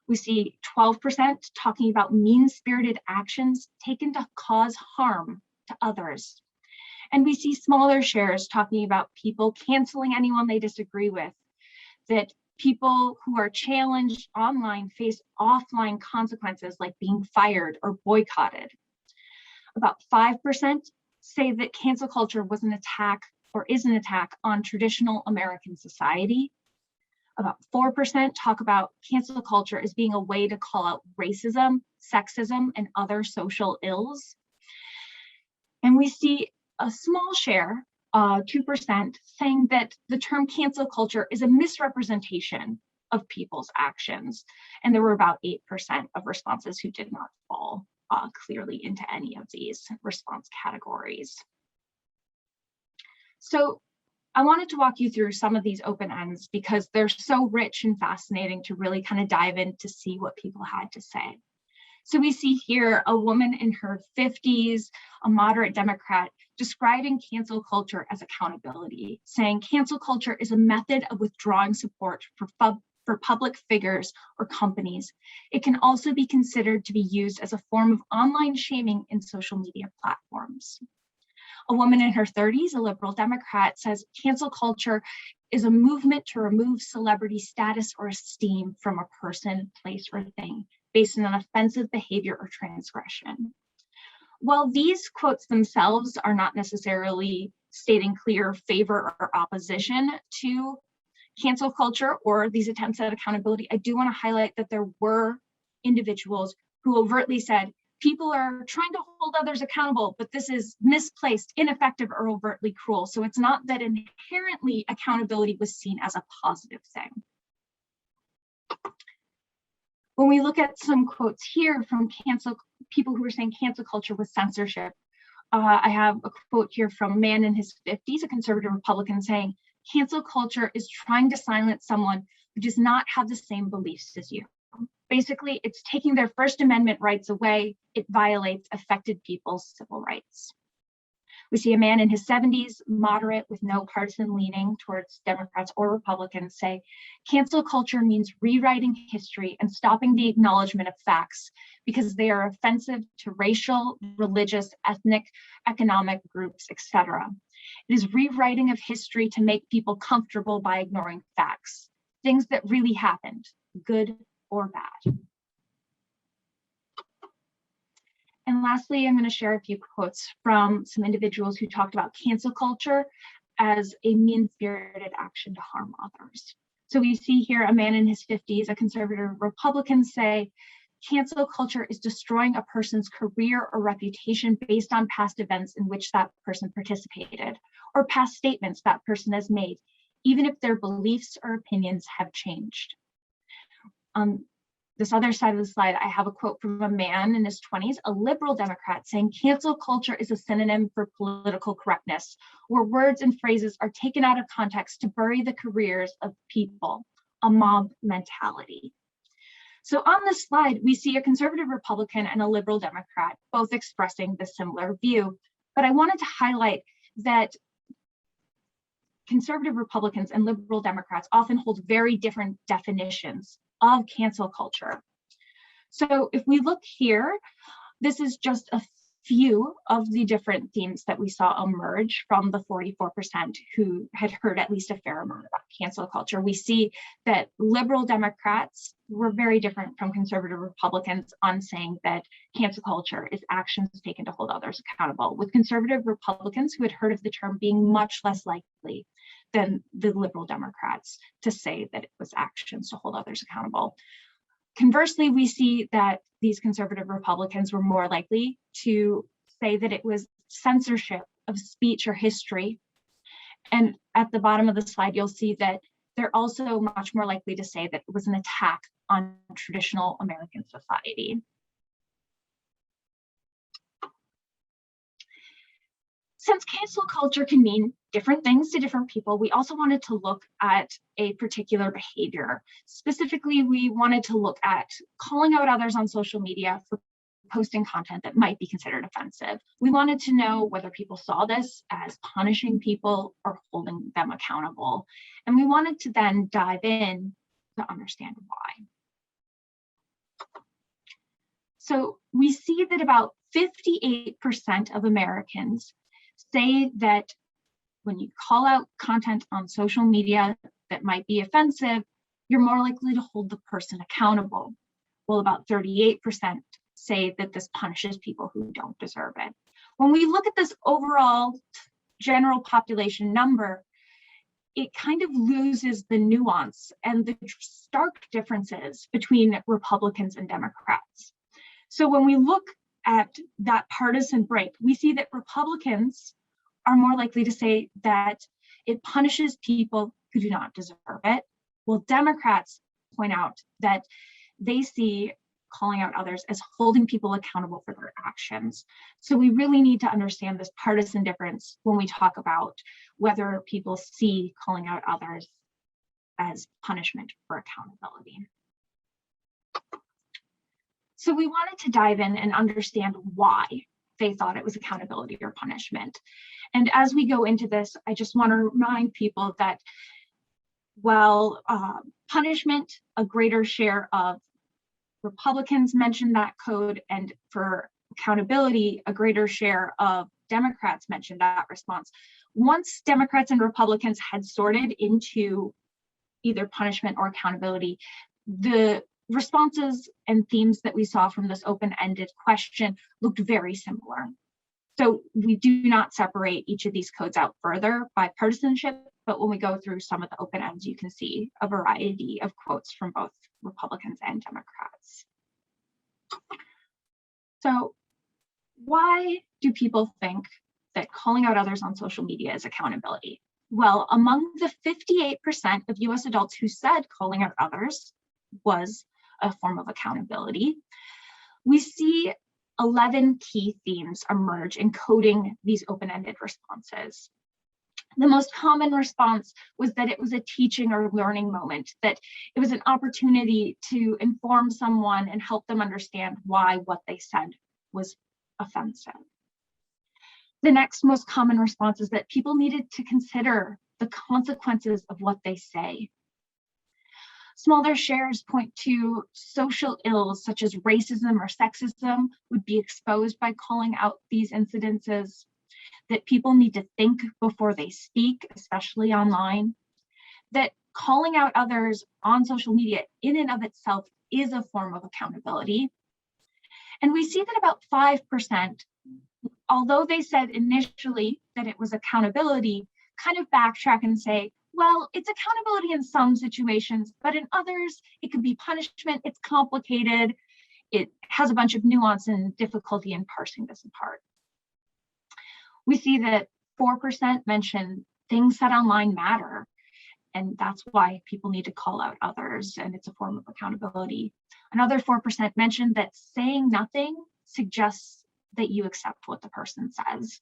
We see 12% talking about mean-spirited actions taken to cause harm to others. And we see smaller shares talking about people canceling anyone they disagree with, that people who are challenged online face offline consequences like being fired or boycotted. About 5% say that cancel culture was an attack or is an attack on traditional American society. About 4% talk about cancel culture as being a way to call out racism, sexism, and other social ills. And we see a small share, 2%, saying that the term cancel culture is a misrepresentation of people's actions. And there were about 8% of responses who did not fall clearly into any of these response categories. So I wanted to walk you through some of these open ends because they're so rich and fascinating to really kind of dive in to see what people had to say. So we see here a woman in her 50s, a moderate Democrat, describing cancel culture as accountability, saying cancel culture is a method of withdrawing support for public figures or companies. It can also be considered to be used as a form of online shaming in social media platforms. A woman in her 30s, a liberal Democrat, says cancel culture is a movement to remove celebrity status or esteem from a person, place, or thing based on offensive behavior or transgression. While these quotes themselves are not necessarily stating clear favor or opposition to cancel culture or these attempts at accountability, I do want to highlight that there were individuals who overtly said, people are trying to hold others accountable, but this is misplaced, ineffective, or overtly cruel. So it's not that inherently accountability was seen as a positive thing. When we look at some quotes here from people who are saying cancel culture was censorship, I have a quote here from a man in his 50s, a conservative Republican, saying, cancel culture is trying to silence someone who does not have the same beliefs as you. Basically, it's taking their First Amendment rights away. It violates affected people's civil rights. We see a man in his 70s, moderate with no partisan leaning towards Democrats or Republicans, say, cancel culture means rewriting history and stopping the acknowledgement of facts because they are offensive to racial, religious, ethnic, economic groups, etc. It is rewriting of history to make people comfortable by ignoring facts, things that really happened, good or bad. And lastly, I'm going to share a few quotes from some individuals who talked about cancel culture as a mean-spirited action to harm others. So we see here a man in his 50s, a conservative Republican, say, cancel culture is destroying a person's career or reputation based on past events in which that person participated, or past statements that person has made, even if their beliefs or opinions have changed. On this other side of the slide, I have a quote from a man in his 20s, a liberal Democrat, saying cancel culture is a synonym for political correctness, where words and phrases are taken out of context to bury the careers of people, a mob mentality. So on this slide, we see a conservative Republican and a liberal Democrat both expressing the similar view. But I wanted to highlight that conservative Republicans and liberal Democrats often hold very different definitions of cancel culture. So if we look here, this is just a few of the different themes that we saw emerge from the 44% who had heard at least a fair amount about cancel culture. We see that liberal Democrats were very different from conservative Republicans on saying that cancel culture is actions taken to hold others accountable, with conservative Republicans who had heard of the term being much less likely than the liberal Democrats to say that it was actions to hold others accountable. Conversely, we see that these conservative Republicans were more likely to say that it was censorship of speech or history. And at the bottom of the slide, you'll see that they're also much more likely to say that it was an attack on traditional American society. Since cancel culture can mean different things to different people, we also wanted to look at a particular behavior. Specifically, we wanted to look at calling out others on social media for posting content that might be considered offensive. We wanted to know whether people saw this as punishing people or holding them accountable. And we wanted to then dive in to understand why. So we see that about 58% of Americans say that when you call out content on social media that might be offensive, you're more likely to hold the person accountable. Well, about 38% say that this punishes people who don't deserve it. When we look at this overall general population number, it kind of loses the nuance and the stark differences between Republicans and Democrats. So when we look at that partisan break, we see that Republicans are more likely to say that it punishes people who do not deserve it, while Democrats point out that they see calling out others as holding people accountable for their actions. So we really need to understand this partisan difference when we talk about whether people see calling out others as punishment or accountability. So we wanted to dive in and understand why they thought it was accountability or punishment. And as we go into this, I just want to remind people that while punishment, a greater share of Republicans mentioned that code, and for accountability, a greater share of Democrats mentioned that response. Once Democrats and Republicans had sorted into either punishment or accountability, the responses and themes that we saw from this open-ended question looked very similar. So we do not separate each of these codes out further by partisanship, but when we go through some of the open ends, you can see a variety of quotes from both Republicans and Democrats. So why do people think that calling out others on social media is accountability? Well, among the 58% of US adults who said calling out others was a form of accountability, we see 11 key themes emerge encoding these open-ended responses. The most common response was that it was a teaching or learning moment, that it was an opportunity to inform someone and help them understand why what they said was offensive. The next most common response is that people needed to consider the consequences of what they say. Smaller shares point to social ills such as racism or sexism would be exposed by calling out these incidences, that people need to think before they speak, especially online, that calling out others on social media in and of itself is a form of accountability. And we see that about 5%, although they said initially that it was accountability, kind of backtrack and say, well, it's accountability in some situations, but in others, it could be punishment. It's complicated. It has a bunch of nuance and difficulty in parsing this apart. We see that 4% mention things said online matter, and that's why people need to call out others, and it's a form of accountability. Another 4% mentioned that saying nothing suggests that you accept what the person says.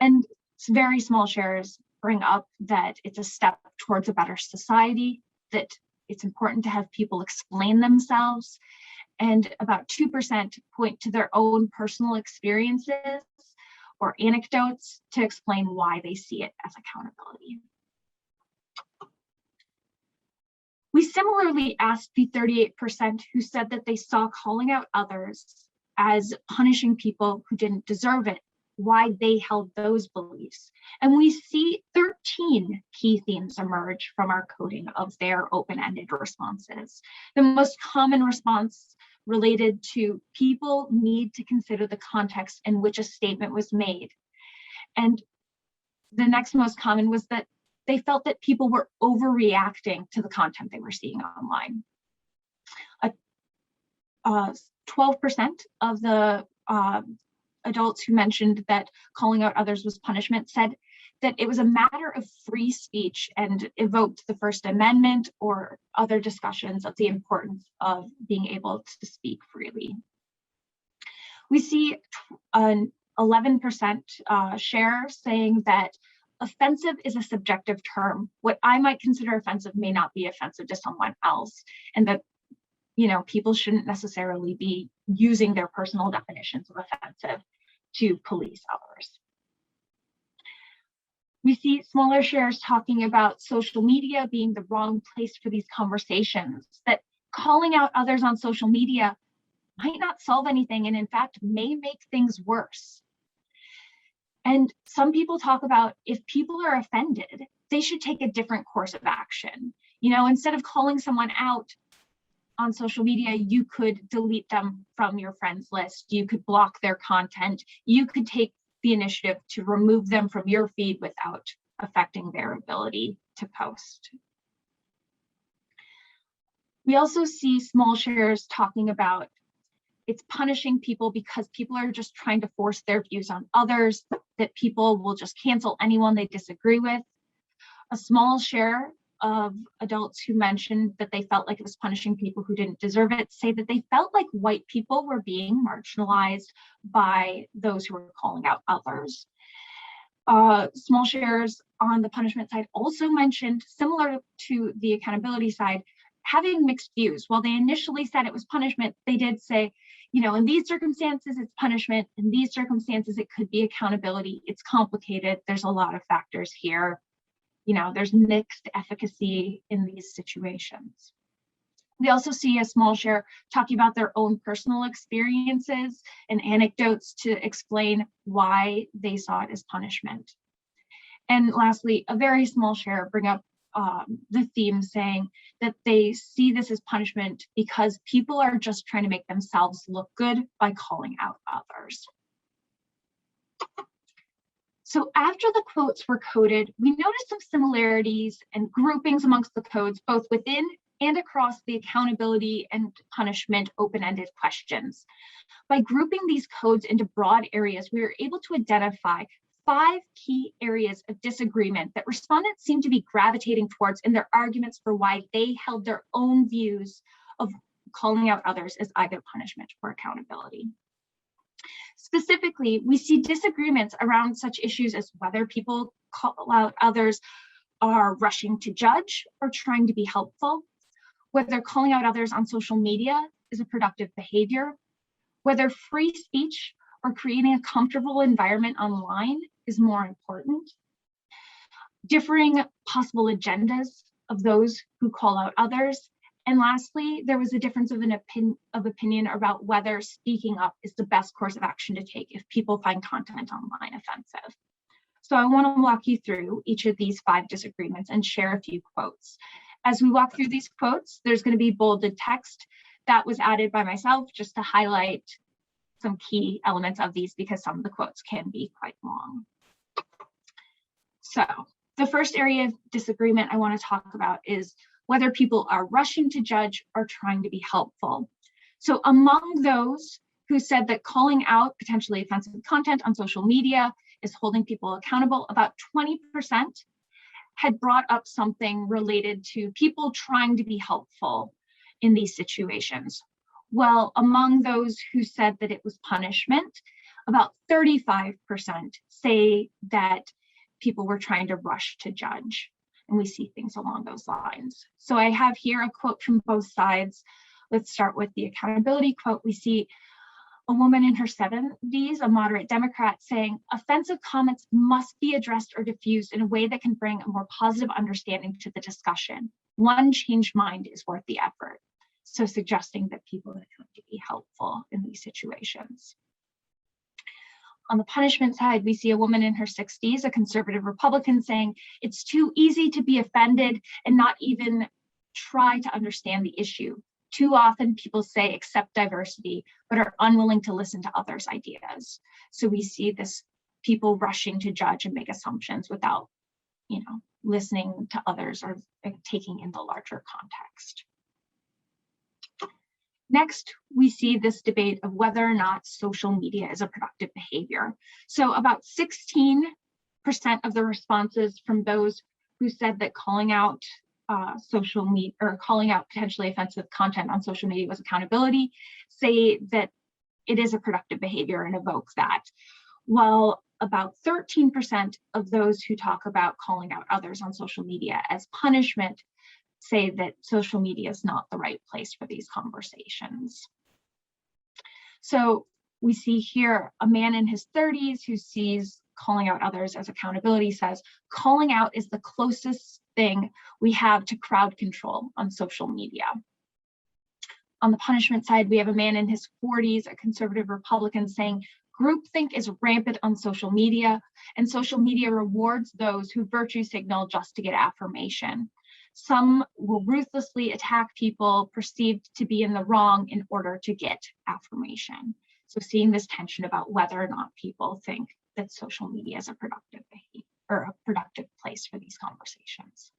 And very small shares bring up that it's a step towards a better society, that it's important to have people explain themselves, and about 2% point to their own personal experiences or anecdotes to explain why they see it as accountability. We similarly asked the 38% who said that they saw calling out others as punishing people who didn't deserve it, why they held those beliefs. And we see 13 key themes emerge from our coding of their open-ended responses. The most common response related to people need to consider the context in which a statement was made. And the next most common was that they felt that people were overreacting to the content they were seeing online. 12% of the adults who mentioned that calling out others was punishment said that it was a matter of free speech and evoked the First Amendment or other discussions of the importance of being able to speak freely. We see an 11% share saying that offensive is a subjective term. What I might consider offensive may not be offensive to someone else, and that people shouldn't necessarily be using their personal definitions of offensive to police others. We see smaller shares talking about social media being the wrong place for these conversations, that calling out others on social media might not solve anything and in fact may make things worse. And some people talk about if people are offended, they should take a different course of action. Instead of calling someone out on social media, you could delete them from your friends list. You could block their content. You could take the initiative to remove them from your feed without affecting their ability to post. We also see small shares talking about it's punishing people because people are just trying to force their views on others, that people will just cancel anyone they disagree with. A small share of adults who mentioned that they felt like it was punishing people who didn't deserve it say that they felt like white people were being marginalized by those who were calling out others. Small shares on the punishment side also mentioned, similar to the accountability side, having mixed views. While they initially said it was punishment, they did say, in these circumstances, it's punishment. In these circumstances, it could be accountability. It's complicated. There's a lot of factors here. There's mixed efficacy in these situations. We also see a small share talking about their own personal experiences and anecdotes to explain why they saw it as punishment. And lastly, a very small share bring up the theme saying that they see this as punishment because people are just trying to make themselves look good by calling out others. So after the quotes were coded, we noticed some similarities and groupings amongst the codes, both within and across the accountability and punishment open-ended questions. By grouping these codes into broad areas, we were able to identify 5 key areas of disagreement that respondents seemed to be gravitating towards in their arguments for why they held their own views of calling out others as either punishment or accountability. Specifically, we see disagreements around such issues as whether people call out others are rushing to judge or trying to be helpful, whether calling out others on social media is a productive behavior, whether free speech or creating a comfortable environment online is more important, differing possible agendas of those who call out others, and lastly, there was a difference of opinion about whether speaking up is the best course of action to take if people find content online offensive. So I want to walk you through each of these 5 disagreements and share a few quotes. As we walk through these quotes, there's going to be bolded text that was added by myself just to highlight some key elements of these because some of the quotes can be quite long. So the first area of disagreement I want to talk about is whether people are rushing to judge or trying to be helpful. So among those who said that calling out potentially offensive content on social media is holding people accountable, about 20% had brought up something related to people trying to be helpful in these situations. Well, among those who said that it was punishment, about 35% say that people were trying to rush to judge. And we see things along those lines. So I have here a quote from both sides. Let's start with the accountability quote. We see a woman in her 70s, a moderate Democrat, saying, offensive comments must be addressed or diffused in a way that can bring a more positive understanding to the discussion. One changed mind is worth the effort. So suggesting that people are trying to be helpful in these situations. On the punishment side, we see a woman in her 60s, a conservative Republican, saying it's too easy to be offended and not even try to understand the issue. Too often people say accept diversity, but are unwilling to listen to others' ideas. So we see this people rushing to judge and make assumptions without, listening to others or taking in the larger context. Next, we see this debate of whether or not social media is a productive behavior. So about 16% of the responses from those who said that calling out social media or calling out potentially offensive content on social media was accountability say that it is a productive behavior and evoke that, while about 13% of those who talk about calling out others on social media as punishment say that social media is not the right place for these conversations. So we see here a man in his 30s who sees calling out others as accountability says, calling out is the closest thing we have to crowd control on social media. On the punishment side, we have a man in his 40s, a conservative Republican, saying, groupthink is rampant on social media, and social media rewards those who virtue signal just to get affirmation. Some will ruthlessly attack people perceived to be in the wrong in order to get affirmation. So seeing this tension about whether or not people think that social media is a productive behavior or a productive place for these conversations.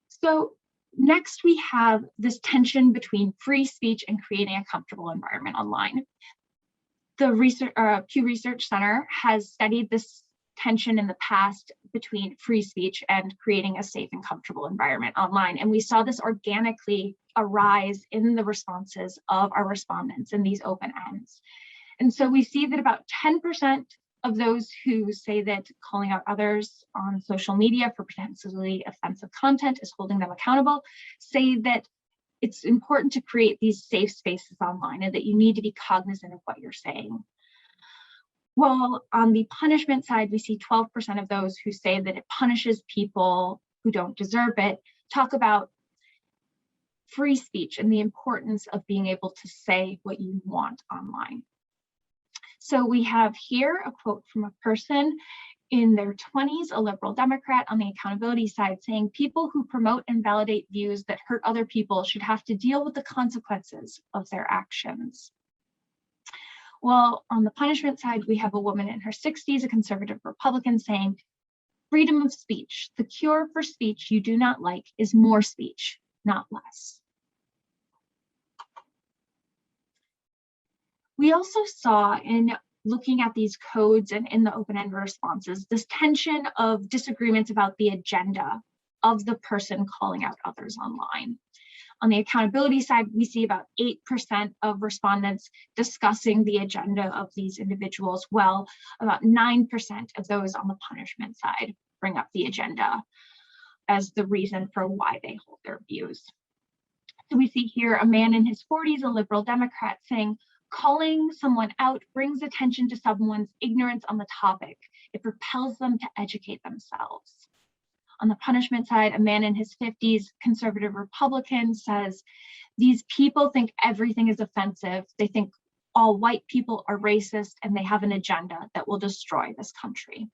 So next we have this tension between free speech and creating a comfortable environment online. The Pew Research Center has studied this tension in the past between free speech and creating a safe and comfortable environment online. And we saw this organically arise in the responses of our respondents in these open ends. And so we see that about 10% of those who say that calling out others on social media for potentially offensive content is holding them accountable, say that it's important to create these safe spaces online and that you need to be cognizant of what you're saying. Well, on the punishment side, we see 12% of those who say that it punishes people who don't deserve it, talk about free speech and the importance of being able to say what you want online. So we have here a quote from a person in their 20s, a liberal Democrat on the accountability side, saying people who promote and validate views that hurt other people should have to deal with the consequences of their actions. Well, on the punishment side, we have a woman in her 60s, a conservative Republican, saying, freedom of speech, the cure for speech you do not like is more speech, not less. We also saw in looking at these codes and in the open-ended responses, this tension of disagreements about the agenda of the person calling out others online. On the accountability side, we see about 8% of respondents discussing the agenda of these individuals, while about 9% of those on the punishment side bring up the agenda as the reason for why they hold their views. So we see here a man in his 40s, a liberal Democrat, saying, calling someone out brings attention to someone's ignorance on the topic. It propels them to educate themselves. On the punishment side, a man in his 50s, conservative Republican, says, these people think everything is offensive. They think all white people are racist and they have an agenda that will destroy this country.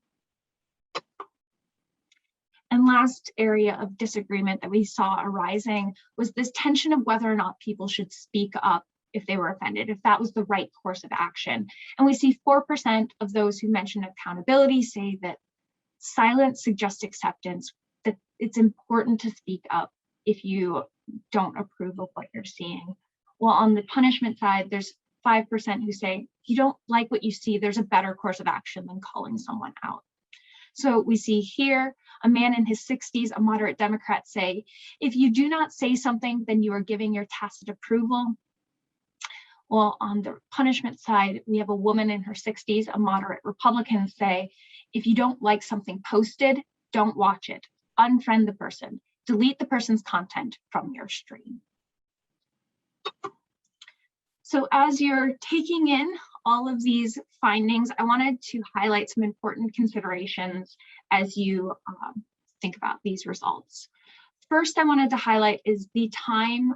And last area of disagreement that we saw arising was this tension of whether or not people should speak up if they were offended, if that was the right course of action. And we see 4% of those who mention accountability say that silence suggests acceptance, that it's important to speak up if you don't approve of what you're seeing. While on the punishment side, there's 5% who say, if you don't like what you see, there's a better course of action than calling someone out. So we see here a man in his 60s, a moderate Democrat, say, if you do not say something, then you are giving your tacit approval. Well, on the punishment side, we have a woman in her 60s, a moderate Republican, say, if you don't like something posted, don't watch it, unfriend the person, delete the person's content from your stream. So as you're taking in all of these findings, I wanted to highlight some important considerations as you think about these results. First, I wanted to highlight is the time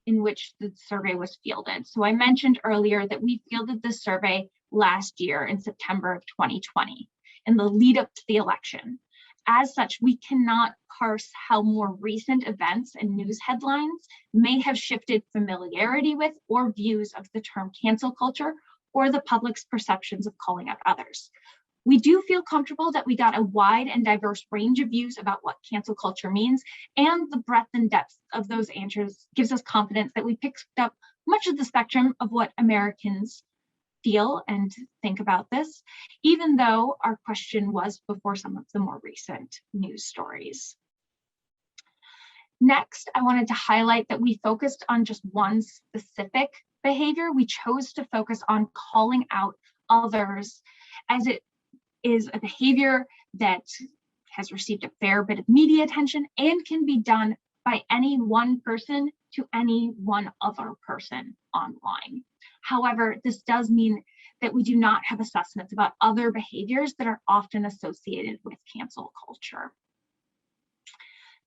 in which the survey was fielded. So I mentioned earlier that we fielded this survey last year in September of 2020, in the lead up to the election. As such, we cannot parse how more recent events and news headlines may have shifted familiarity with or views of the term cancel culture or the public's perceptions of calling out others. We do feel comfortable that we got a wide and diverse range of views about what cancel culture means, and the breadth and depth of those answers gives us confidence that we picked up much of the spectrum of what Americans feel and think about this, even though our question was before some of the more recent news stories. Next, I wanted to highlight that we focused on just one specific behavior. We chose to focus on calling out others, as it is a behavior that has received a fair bit of media attention and can be done by any one person to any one other person online. However, this does mean that we do not have assessments about other behaviors that are often associated with cancel culture.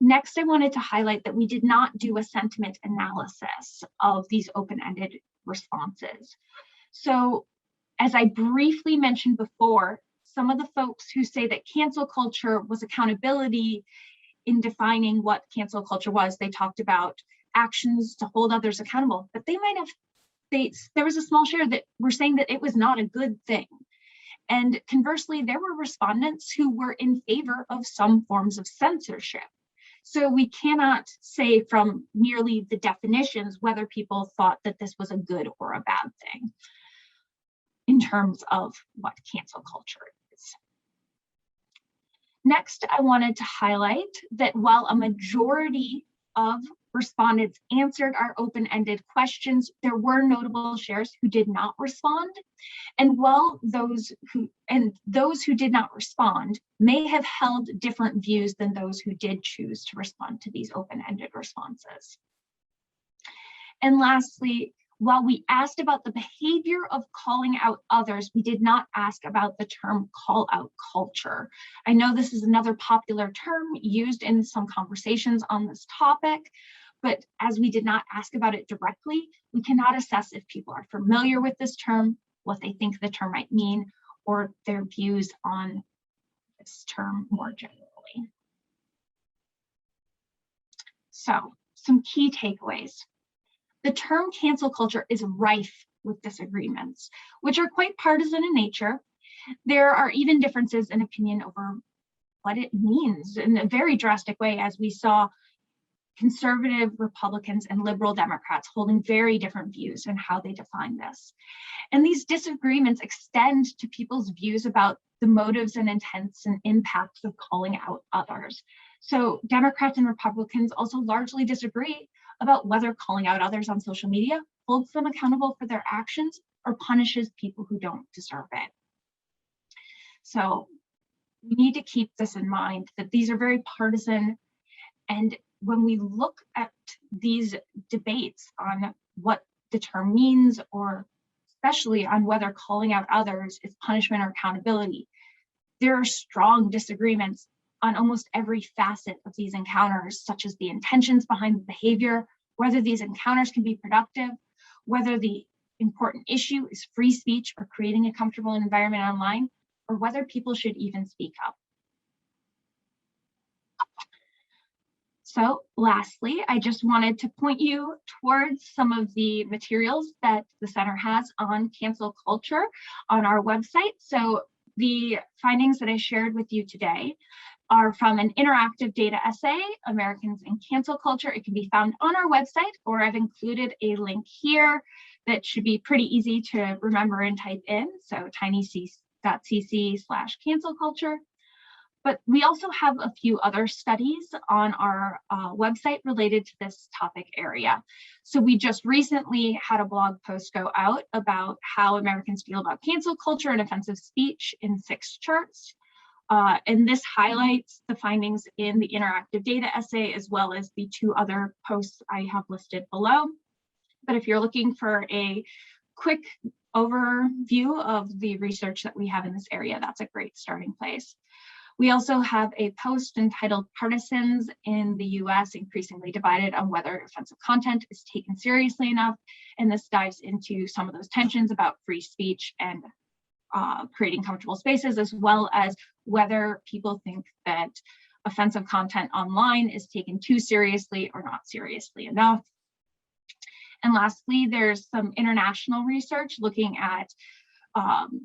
Next, I wanted to highlight that we did not do a sentiment analysis of these open-ended responses. So, as I briefly mentioned before, some of the folks who say that cancel culture was accountability in defining what cancel culture was, they talked about actions to hold others accountable, but they might have, there was a small share that were saying that it was not a good thing. And conversely, there were respondents who were in favor of some forms of censorship. So we cannot say from merely the definitions whether people thought that this was a good or a bad thing in terms of what cancel culture is. Next, I wanted to highlight that while a majority of respondents answered our open-ended questions, there were notable shares who did not respond. And while those who did not respond may have held different views than those who did choose to respond to these open-ended responses. And lastly, while we asked about the behavior of calling out others, we did not ask about the term call out culture. I know this is another popular term used in some conversations on this topic, but as we did not ask about it directly, we cannot assess if people are familiar with this term, what they think the term might mean, or their views on this term more generally. So, some key takeaways. The term cancel culture is rife with disagreements, which are quite partisan in nature. There are even differences in opinion over what it means in a very drastic way, as we saw conservative Republicans and liberal Democrats holding very different views in how they define this. And these disagreements extend to people's views about the motives and intents and impacts of calling out others. So Democrats and Republicans also largely disagree about whether calling out others on social media holds them accountable for their actions or punishes people who don't deserve it. So we need to keep this in mind, that these are very partisan, and when we look at these debates on what the term means, or especially on whether calling out others is punishment or accountability, there are strong disagreements on almost every facet of these encounters, such as the intentions behind the behavior, whether these encounters can be productive, whether the important issue is free speech or creating a comfortable environment online, or whether people should even speak up. So lastly, I just wanted to point you towards some of the materials that the center has on cancel culture on our website. So the findings that I shared with you today are from an interactive data essay, Americans in Cancel Culture. It can be found on our website, or I've included a link here that should be pretty easy to remember and type in. So tinyc.cc/cancel culture. But we also have a few other studies on our website related to this topic area. So we just recently had a blog post go out about how Americans feel about cancel culture and offensive speech in 6 charts. And this highlights the findings in the interactive data essay, as well as the 2 other posts I have listed below. But if you're looking for a quick overview of the research that we have in this area, that's a great starting place. We also have a post entitled "Partisans in the US Increasingly Divided on Whether Offensive Content is Taken Seriously Enough." And this dives into some of those tensions about free speech and creating comfortable spaces, as well as whether people think that offensive content online is taken too seriously or not seriously enough. And lastly, there's some international research looking at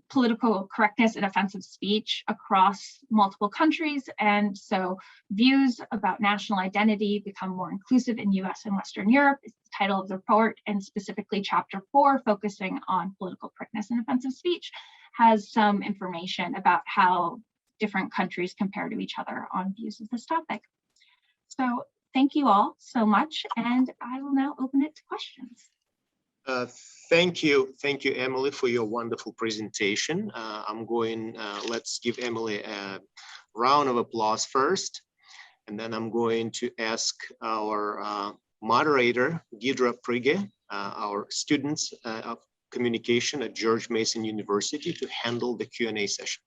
political correctness and offensive speech across multiple countries. And so views about national identity become more inclusive in US and Western Europe is the title of the report, and specifically chapter 4, focusing on political correctness and offensive speech, has some information about how different countries compare to each other on views of this topic. So thank you all so much, and I will now open it to questions. Thank you, Emily, for your wonderful presentation. Let's give Emily a round of applause first, and then I'm going to ask our moderator, Gidra Prige, our students of communication at George Mason University, to handle the Q&A session.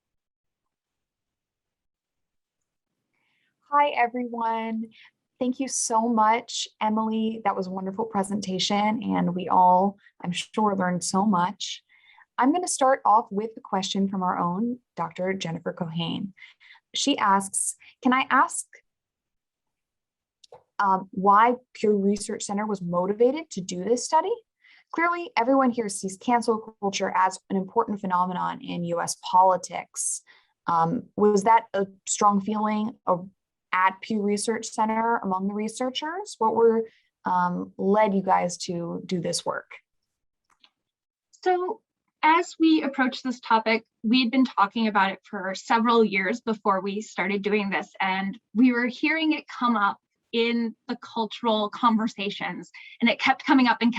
Hi, everyone. Thank you so much, Emily. That was a wonderful presentation, and we all, I'm sure, learned so much. I'm going to start off with a question from our own Dr. Jennifer Keohane. She asks, can I ask why Pew Research Center was motivated to do this study? Clearly, everyone here sees cancel culture as an important phenomenon in US politics. Was that a strong feeling at Pew Research Center among the researchers? What led you guys to do this work? So as we approached this topic, we'd been talking about it for several years before we started doing this, and we were hearing it come up in the cultural conversations, and it kept coming up, and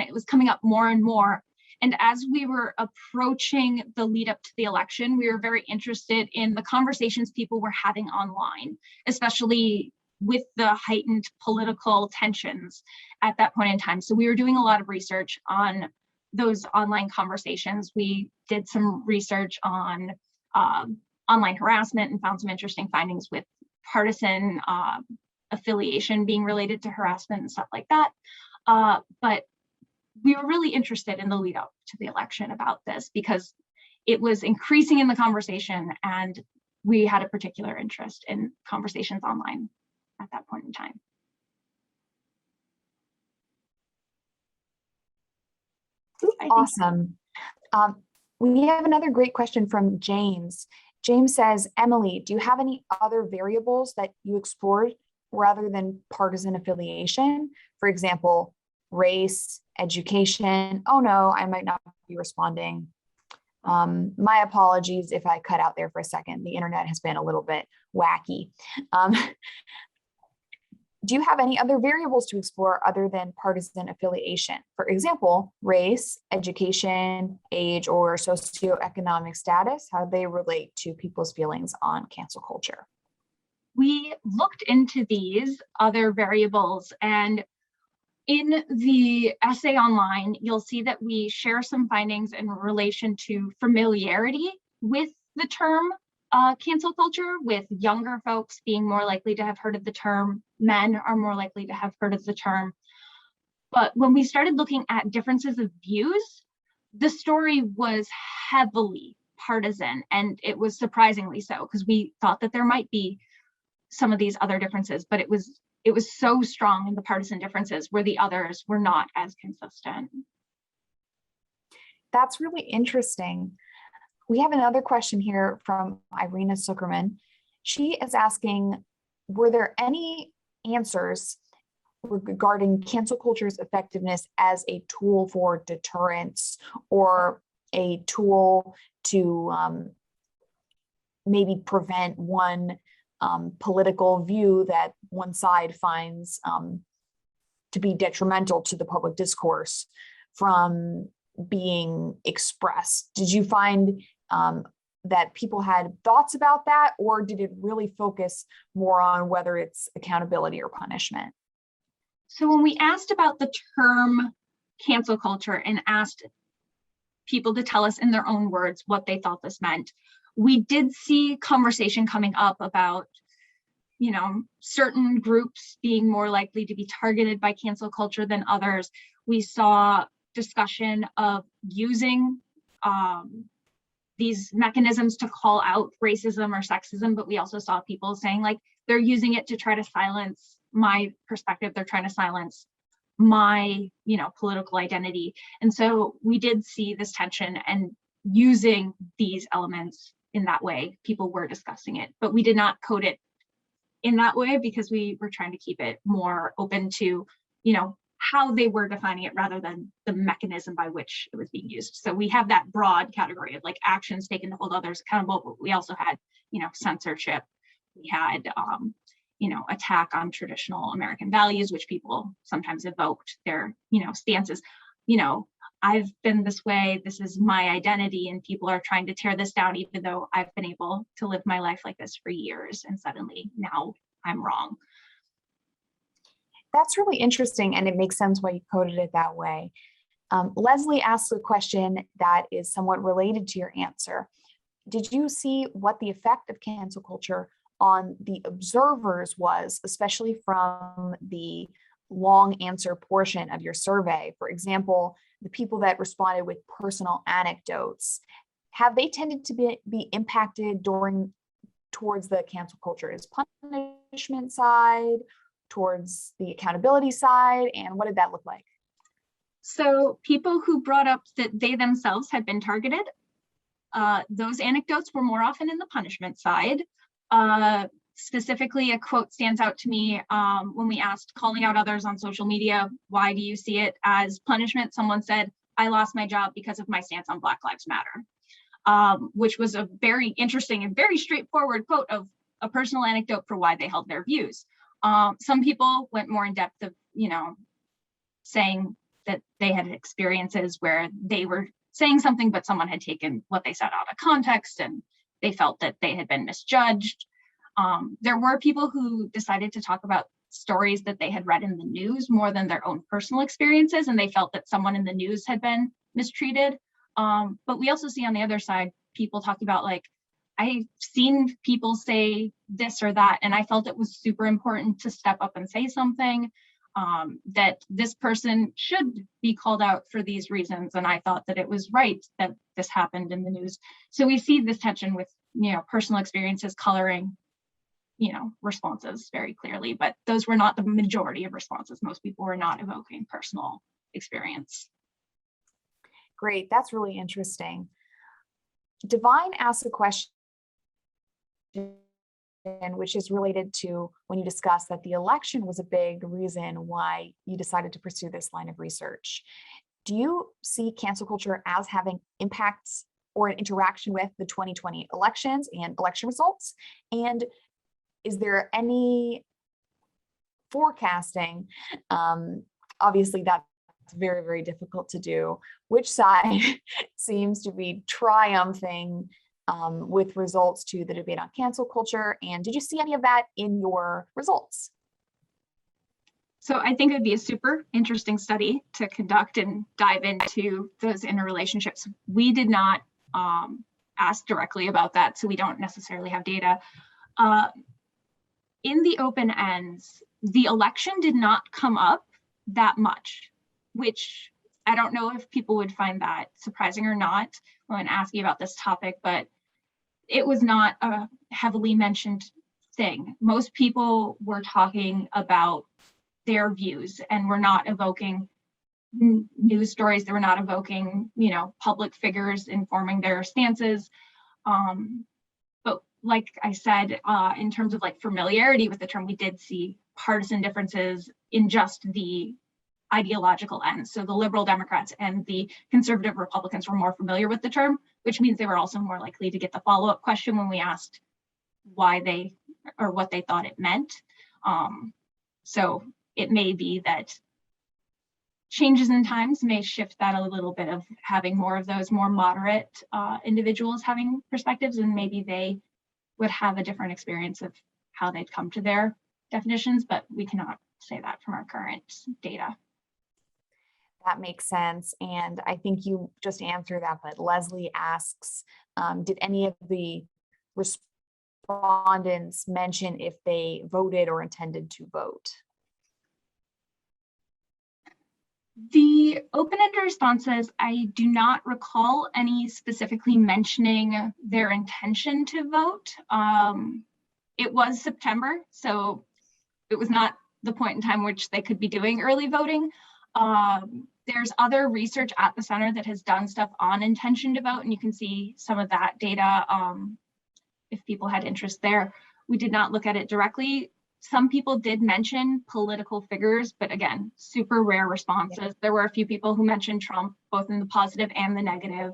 it was coming up more and more. And as we were approaching the lead up to the election, we were very interested in the conversations people were having online, especially with the heightened political tensions at that point in time. So we were doing a lot of research on those online conversations. We did some research on online harassment and found some interesting findings with partisan affiliation being related to harassment and stuff like that. But we were really interested in the lead up to the election about this because it was increasing in the conversation, and we had a particular interest in conversations online at that point in time. Awesome. We have another great question from James. James says, Emily, do you have any other variables that you explored rather than partisan affiliation? For example, race, education. Oh no, I might not be responding. My apologies if I cut out there for a second. The internet has been a little bit wacky. Do you have any other variables to explore other than partisan affiliation? For example, race, education, age, or socioeconomic status, how they relate to people's feelings on cancel culture? We looked into these other variables, and in the essay online, you'll see that we share some findings in relation to familiarity with the term cancel culture, with younger folks being more likely to have heard of the term, men are more likely to have heard of the term. But when we started looking at differences of views, the story was heavily partisan, and it was surprisingly so, because we thought that there might be some of these other differences, but it was so strong in the partisan differences where the others were not as consistent. That's really interesting. We have another question here from Irina Zuckerman. She is asking, were there any answers regarding cancel culture's effectiveness as a tool for deterrence or a tool to maybe prevent one political view that one side finds to be detrimental to the public discourse from being expressed? Did you find that people had thoughts about that, or did it really focus more on whether it's accountability or punishment? So when we asked about the term cancel culture and asked people to tell us in their own words what they thought this meant, we did see conversation coming up about, you know, certain groups being more likely to be targeted by cancel culture than others. We saw discussion of using these mechanisms to call out racism or sexism, but we also saw people saying like they're using it to try to silence my perspective, they're trying to silence my, you know, political identity. And so we did see this tension, and using these elements in that way. People were discussing it, but we did not code it in that way because we were trying to keep it more open to, you know, how they were defining it rather than the mechanism by which it was being used. So we have that broad category of like actions taken to hold others accountable, but we also had, you know, censorship. We had, you know, attack on traditional American values, which people sometimes evoked their, you know, stances. You know, I've been this way, this is my identity, and people are trying to tear this down, even though I've been able to live my life like this for years, and suddenly now I'm wrong. That's really interesting, and it makes sense why you coded it that way. Leslie asks a question that is somewhat related to your answer. Did you see what the effect of cancel culture on the observers was, especially from the long answer portion of your survey? For example, the people that responded with personal anecdotes, have they tended to be impacted towards the cancel culture as punishment side, towards the accountability side, and what did that look like? So people who brought up that they themselves had been targeted, those anecdotes were more often in the punishment side. Specifically, a quote stands out to me when we asked, calling out others on social media, why do you see it as punishment? Someone said, I lost my job because of my stance on Black Lives Matter, which was a very interesting and very straightforward quote of a personal anecdote for why they held their views. Some people went more in depth of, you know, saying that they had experiences where they were saying something, but someone had taken what they said out of context and they felt that they had been misjudged. There were people who decided to talk about stories that they had read in the news more than their own personal experiences, and they felt that someone in the news had been mistreated. But we also see on the other side, people talking about like, I've seen people say this or that, and I felt it was super important to step up and say something, that this person should be called out for these reasons. And I thought that it was right that this happened in the news. So we see this tension with, you know, personal experiences coloring, you know, responses very clearly, but those were not the majority of responses. Most people were not evoking personal experience. Great, that's really interesting. Divine asks a question which is related to when you discussed that the election was a big reason why you decided to pursue this line of research. Do you see cancel culture as having impacts or an interaction with the 2020 elections and election results? And is there any forecasting? Obviously, that's very, very difficult to do. Which side seems to be triumphing with results to the debate on cancel culture? And did you see any of that in your results? So I think it'd be a super interesting study to conduct and dive into those interrelationships. We did not ask directly about that, so we don't necessarily have data. In the open ends, the election did not come up that much, which I don't know if people would find that surprising or not when asking about this topic, but it was not a heavily mentioned thing. Most people were talking about their views and were not evoking news stories. They were not evoking, you know, public figures informing their stances. But like I said, in terms of like familiarity with the term, we did see partisan differences in just the ideological ends. So the liberal Democrats and the conservative Republicans were more familiar with the term, which means they were also more likely to get the follow-up question when we asked why they or what they thought it meant. So it may be that changes in times may shift that a little bit of having more of those more moderate individuals having perspectives, and maybe they would have a different experience of how they'd come to their definitions, but we cannot say that from our current data. That makes sense. And I think you just answered that, but Leslie asks, did any of the respondents mention if they voted or intended to vote? The open-ended responses, I do not recall any specifically mentioning their intention to vote. It was September, so it was not the point in time which they could be doing early voting. There's other research at the center that has done stuff on intention to vote, and you can see some of that data if people had interest there. We did not look at it directly. Some people did mention political figures, but again, super rare responses. Yeah. There were a few people who mentioned Trump, both in the positive and the negative.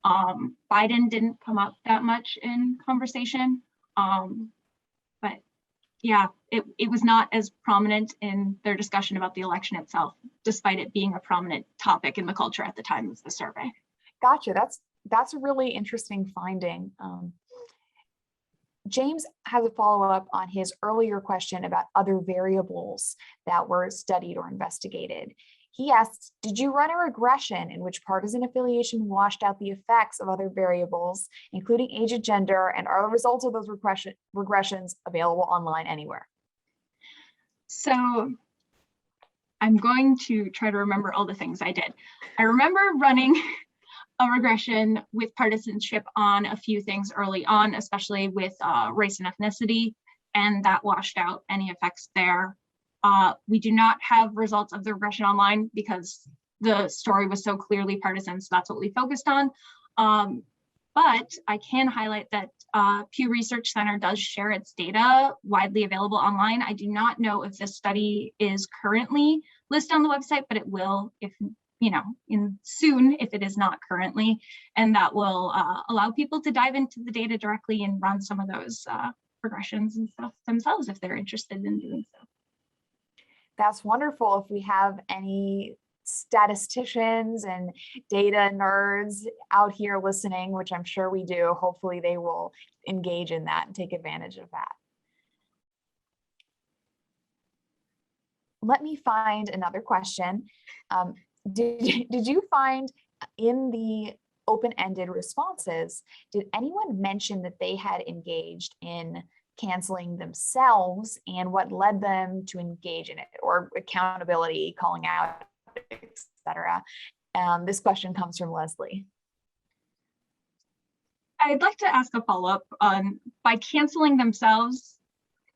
Biden didn't come up that much in conversation, but yeah, it was not as prominent in their discussion about the election itself, despite it being a prominent topic in the culture at the time of the survey. Gotcha. That's a really interesting finding. James has a follow-up on his earlier question about other variables that were studied or investigated. He asks, did you run a regression in which partisan affiliation washed out the effects of other variables, including age and gender, and are the results of those regressions available online anywhere? So I'm going to try to remember all the things I did. I remember running a regression with partisanship on a few things early on, especially with race and ethnicity, and that washed out any effects there. We do not have results of the regression online because the story was so clearly partisan, so that's what we focused on. But I can highlight that Pew Research Center does share its data widely available online. I do not know if this study is currently listed on the website, but it will if soon if it is not currently, and that will allow people to dive into the data directly and run some of those regressions and stuff themselves if they're interested in doing so. That's wonderful. If we have any statisticians and data nerds out here listening, which I'm sure we do, hopefully they will engage in that and take advantage of that. Let me find another question. Did you find in the open-ended responses, did anyone mention that they had engaged in canceling themselves and what led them to engage in it, or accountability, calling out, etc.? This question comes from Leslie. I'd like to ask a follow-up on, by canceling themselves,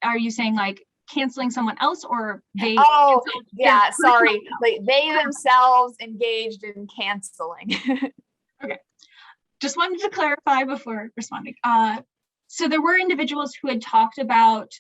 are you saying like canceling someone else, or they? Oh, yeah, sorry. Like they themselves engaged in canceling. Okay, just wanted to clarify before responding. So there were individuals who had talked about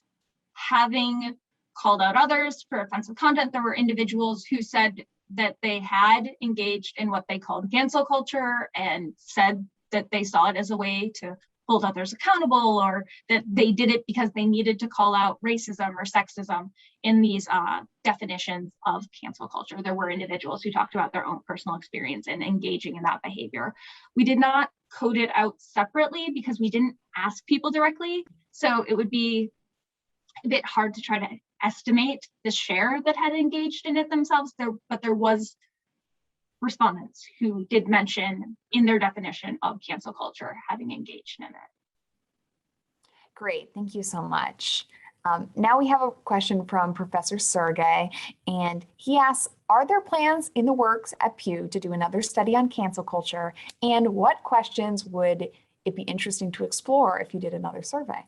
having called out others for offensive content. There were individuals who said that they had engaged in what they called cancel culture and said that they saw it as a way to hold others accountable, or that they did it because they needed to call out racism or sexism in these definitions of cancel culture. There were individuals who talked about their own personal experience and engaging in that behavior. We did not code it out separately because we didn't ask people directly. So it would be a bit hard to try to estimate the share that had engaged in it themselves, but there was respondents who did mention in their definition of cancel culture having engaged in it. Great, thank you so much. Now we have a question from Professor Sergei, and he asks, are there plans in the works at Pew to do another study on cancel culture? And what questions would it be interesting to explore if you did another survey?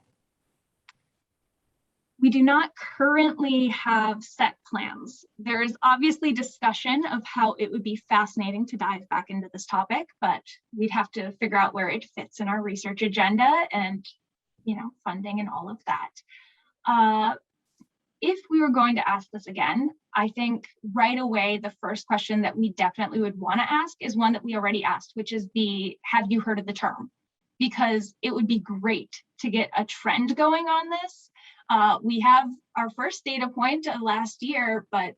We do not currently have set plans. There is obviously discussion of how it would be fascinating to dive back into this topic, but we'd have to figure out where it fits in our research agenda and, funding and all of that. If we were going to ask this again, I think right away, the first question that we definitely would want to ask is one that we already asked, which is have you heard of the term? Because it would be great to get a trend going on this. We have our first data point last year, but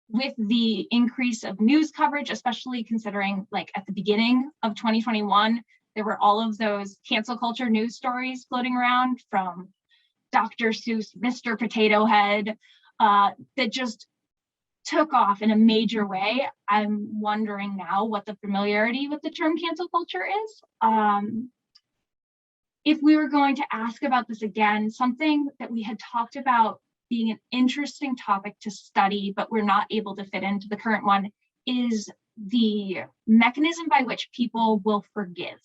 with the increase of news coverage, especially considering like at the beginning of 2021, there were all of those cancel culture news stories floating around from Dr. Seuss, Mr. Potato Head, that just took off in a major way. I'm wondering now what the familiarity with the term cancel culture is. If we were going to ask about this again, something that we had talked about being an interesting topic to study, but we're not able to fit into the current one, is the mechanism by which people will forgive.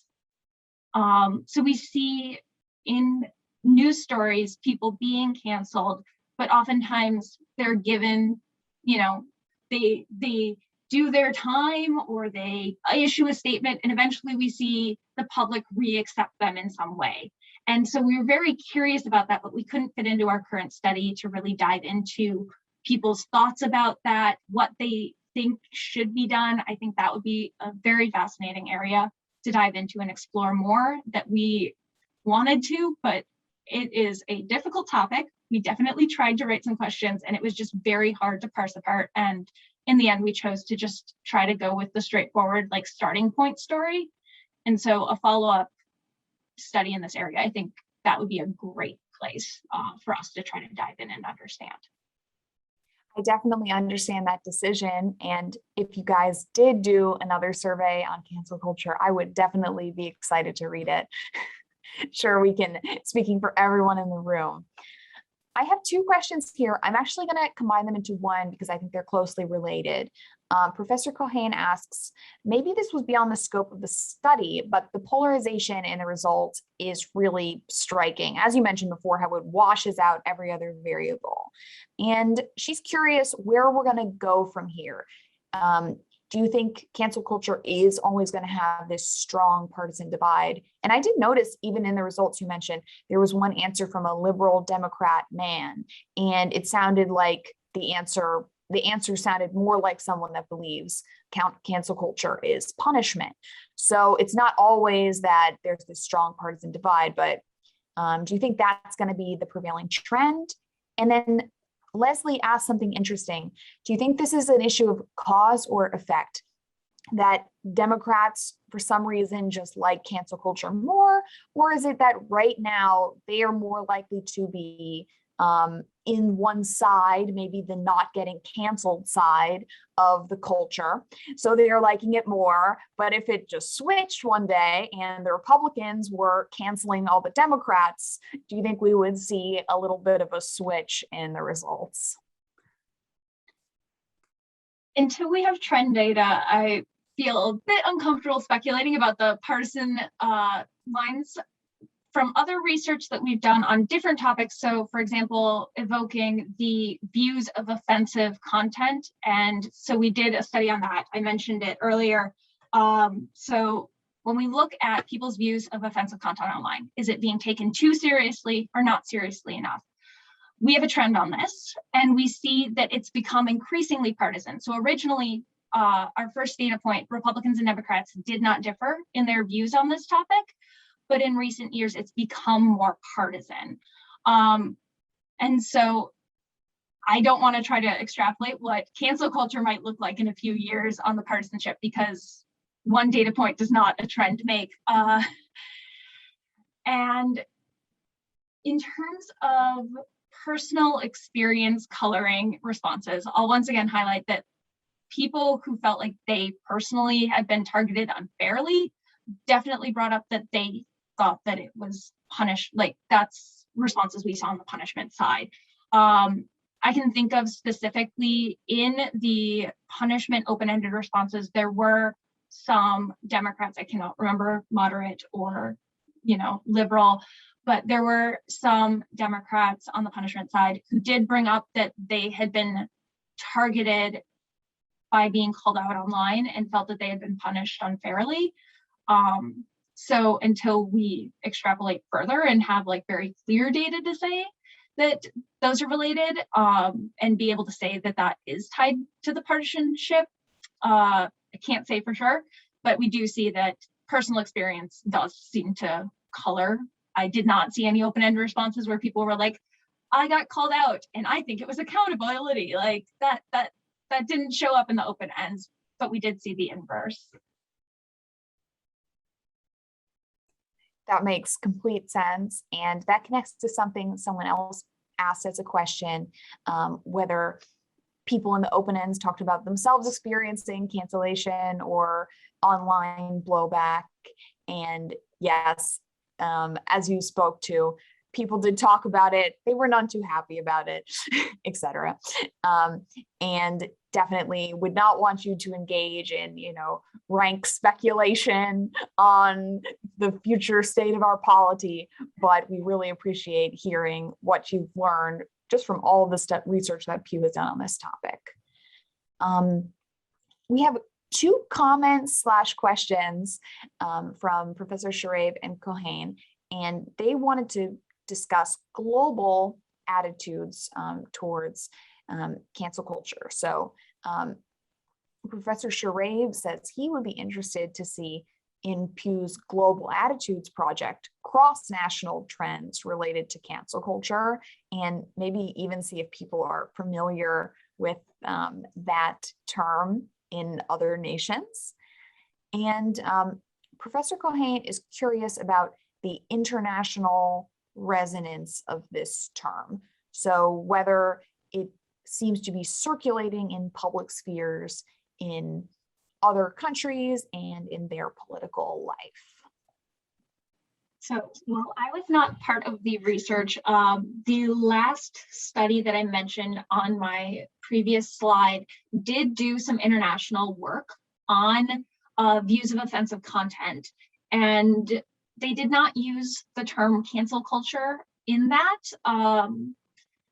So we see in news stories people being canceled, but oftentimes they're given, they do their time or they issue a statement, and eventually we see the public re-accept them in some way. And so we were very curious about that, but we couldn't fit into our current study to really dive into people's thoughts about that, what they think should be done. I think that would be a very fascinating area to dive into and explore more that we wanted to, but it is a difficult topic. We definitely tried to write some questions and it was just very hard to parse apart. And in the end, we chose to just try to go with the straightforward, like, starting point story. And so a follow-up study in this area, I think that would be a great place for us to try to dive in and understand. I definitely understand that decision. And if you guys did do another survey on cancel culture, I would definitely be excited to read it. Sure, we can, speaking for everyone in the room. I have two questions here. I'm actually going to combine them into one because I think they're closely related. Professor Keohane asks, maybe this was beyond the scope of the study, but the polarization in the results is really striking. As you mentioned before, how it washes out every other variable. And she's curious where we're going to go from here. Do you think cancel culture is always going to have this strong partisan divide? And I did notice, even in the results you mentioned, there was one answer from a liberal Democrat man, and it sounded like the answer sounded more like someone that believes cancel culture is punishment. So it's not always that there's this strong partisan divide, but do you think that's going to be the prevailing trend? And then Leslie asked something interesting. Do you think this is an issue of cause or effect? That Democrats, for some reason, just like cancel culture more? Or is it that right now they are more likely to be in one side, maybe the not getting canceled side of the culture, so they are liking it more? But if it just switched one day and the Republicans were canceling all the Democrats, do you think we would see a little bit of a switch in the results? Until we have trend data, I feel a bit uncomfortable speculating about the partisan lines from other research that we've done on different topics. So, for example, evoking the views of offensive content. And so we did a study on that. I mentioned it earlier. So when we look at people's views of offensive content online, is it being taken too seriously or not seriously enough? We have a trend on this, and we see that it's become increasingly partisan. So originally, our first data point, Republicans and Democrats did not differ in their views on this topic. But in recent years, it's become more partisan. And so I don't want to try to extrapolate what cancel culture might look like in a few years on the partisanship, because one data point does not a trend make. And in terms of personal experience coloring responses, I'll once again highlight that people who felt like they personally had been targeted unfairly definitely brought up that they thought that it was punished, like that's responses we saw on the punishment side. I can think of specifically in the punishment open-ended responses, there were some Democrats, I cannot remember, moderate or, liberal, but there were some Democrats on the punishment side who did bring up that they had been targeted by being called out online and felt that they had been punished unfairly. So until we extrapolate further and have like very clear data to say that those are related, and be able to say that that is tied to the partisanship, I can't say for sure, but we do see that personal experience does seem to color. I did not see any open-ended responses where people were like, I got called out and I think it was accountability. Like that didn't show up in the open ends, but we did see the inverse. That makes complete sense. And that connects to something someone else asked as a question, whether people in the open ends talked about themselves experiencing cancellation or online blowback. And yes, as you spoke to, people did talk about it. They were none too happy about it, etc. And definitely would not want you to engage in, rank speculation on the future state of our polity. But we really appreciate hearing what you've learned just from all the research that Pew has done on this topic. we have two comments / questions from Professor Shiraev and Keohane, and they wanted to discuss global attitudes towards cancel culture. So Professor Shiraev says he would be interested to see in Pew's Global Attitudes Project cross-national trends related to cancel culture, and maybe even see if people are familiar with that term in other nations. And Professor Keohane is curious about the international resonance of this term. So whether it seems to be circulating in public spheres in other countries and in their political life. So, well, I was not part of the research. The last study that I mentioned on my previous slide did do some international work on views of offensive content, and they did not use the term cancel culture in that.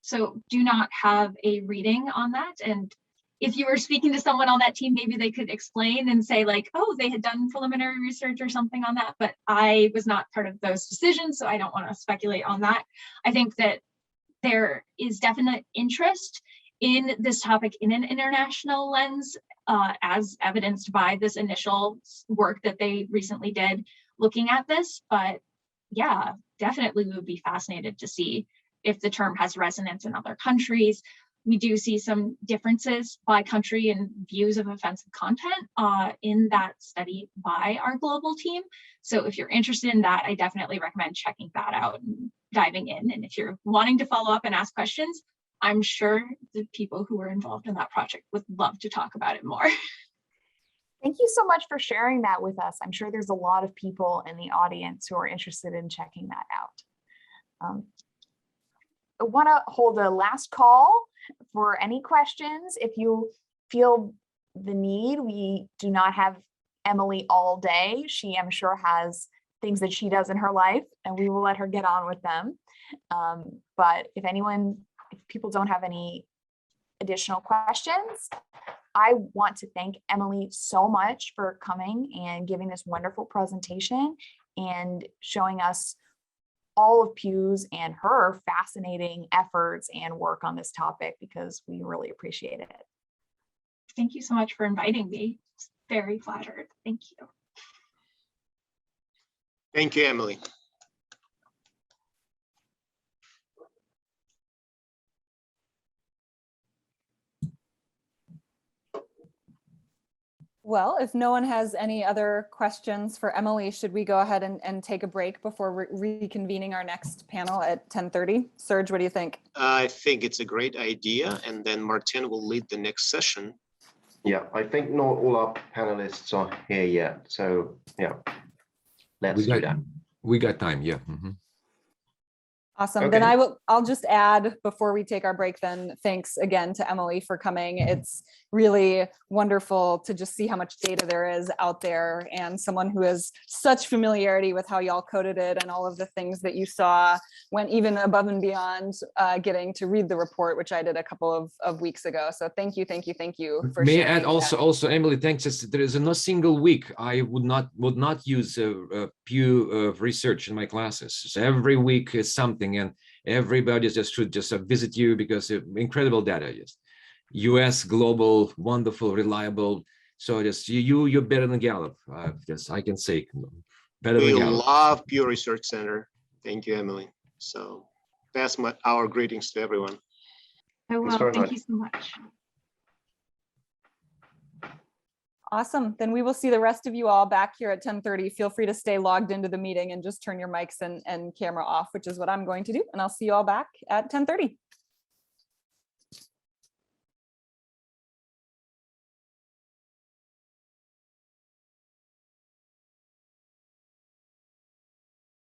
So do not have a reading on that. And if you were speaking to someone on that team, maybe they could explain and say like, oh, they had done preliminary research or something on that, but I was not part of those decisions, so I don't want to speculate on that. I think that there is definite interest in this topic in an international lens, as evidenced by this initial work that they recently did looking at this. But yeah, definitely we would be fascinated to see if the term has resonance in other countries. We do see some differences by country and views of offensive content in that study by our global team. So if you're interested in that, I definitely recommend checking that out and diving in. And if you're wanting to follow up and ask questions, I'm sure the people who were involved in that project would love to talk about it more. Thank you so much for sharing that with us. I'm sure there's a lot of people in the audience who are interested in checking that out. I want to hold a last call for any questions. If you feel the need, we do not have Emily all day. She, I'm sure, has things that she does in her life, and we will let her get on with them. But if people don't have any additional questions, I want to thank Emily so much for coming and giving this wonderful presentation and showing us all of Pew's and her fascinating efforts and work on this topic, because we really appreciate it. Thank you so much for inviting me. It's very flattered. Thank you. Thank you, Emily. Well, if no one has any other questions for Emily, should we go ahead and take a break before reconvening our next panel at 10:30? Serge, what do you think? I think it's a great idea, and then Martijn will lead the next session. Yeah, I think not all our panelists are here yet. So yeah, let's do that. We got time, yeah. Awesome. Okay. Then I'll just add before we take our break then, thanks again to Emily for coming. It's really wonderful to just see how much data there is out there, and someone who has such familiarity with how y'all coded it and all of the things that you saw went even above and beyond getting to read the report, which I did a couple of weeks ago. So thank you for May I sharing add also Emily, thanks. There is no single week I would not use Pew research in my classes. So every week is something, and everybody should just visit you, because incredible data. Yes, U.S. global, wonderful, reliable. So just you're better than Gallup. Yes, I can say better than We Gallup. love Pew Research Center. Thank you, Emily. So pass our greetings to everyone. I will. very Thank much. you so much. Awesome. Then we will see the rest of you all back here at 10:30. Feel free to stay logged into the meeting and just turn your mics and camera off, which is what I'm going to do. And I'll see you all back at 10:30.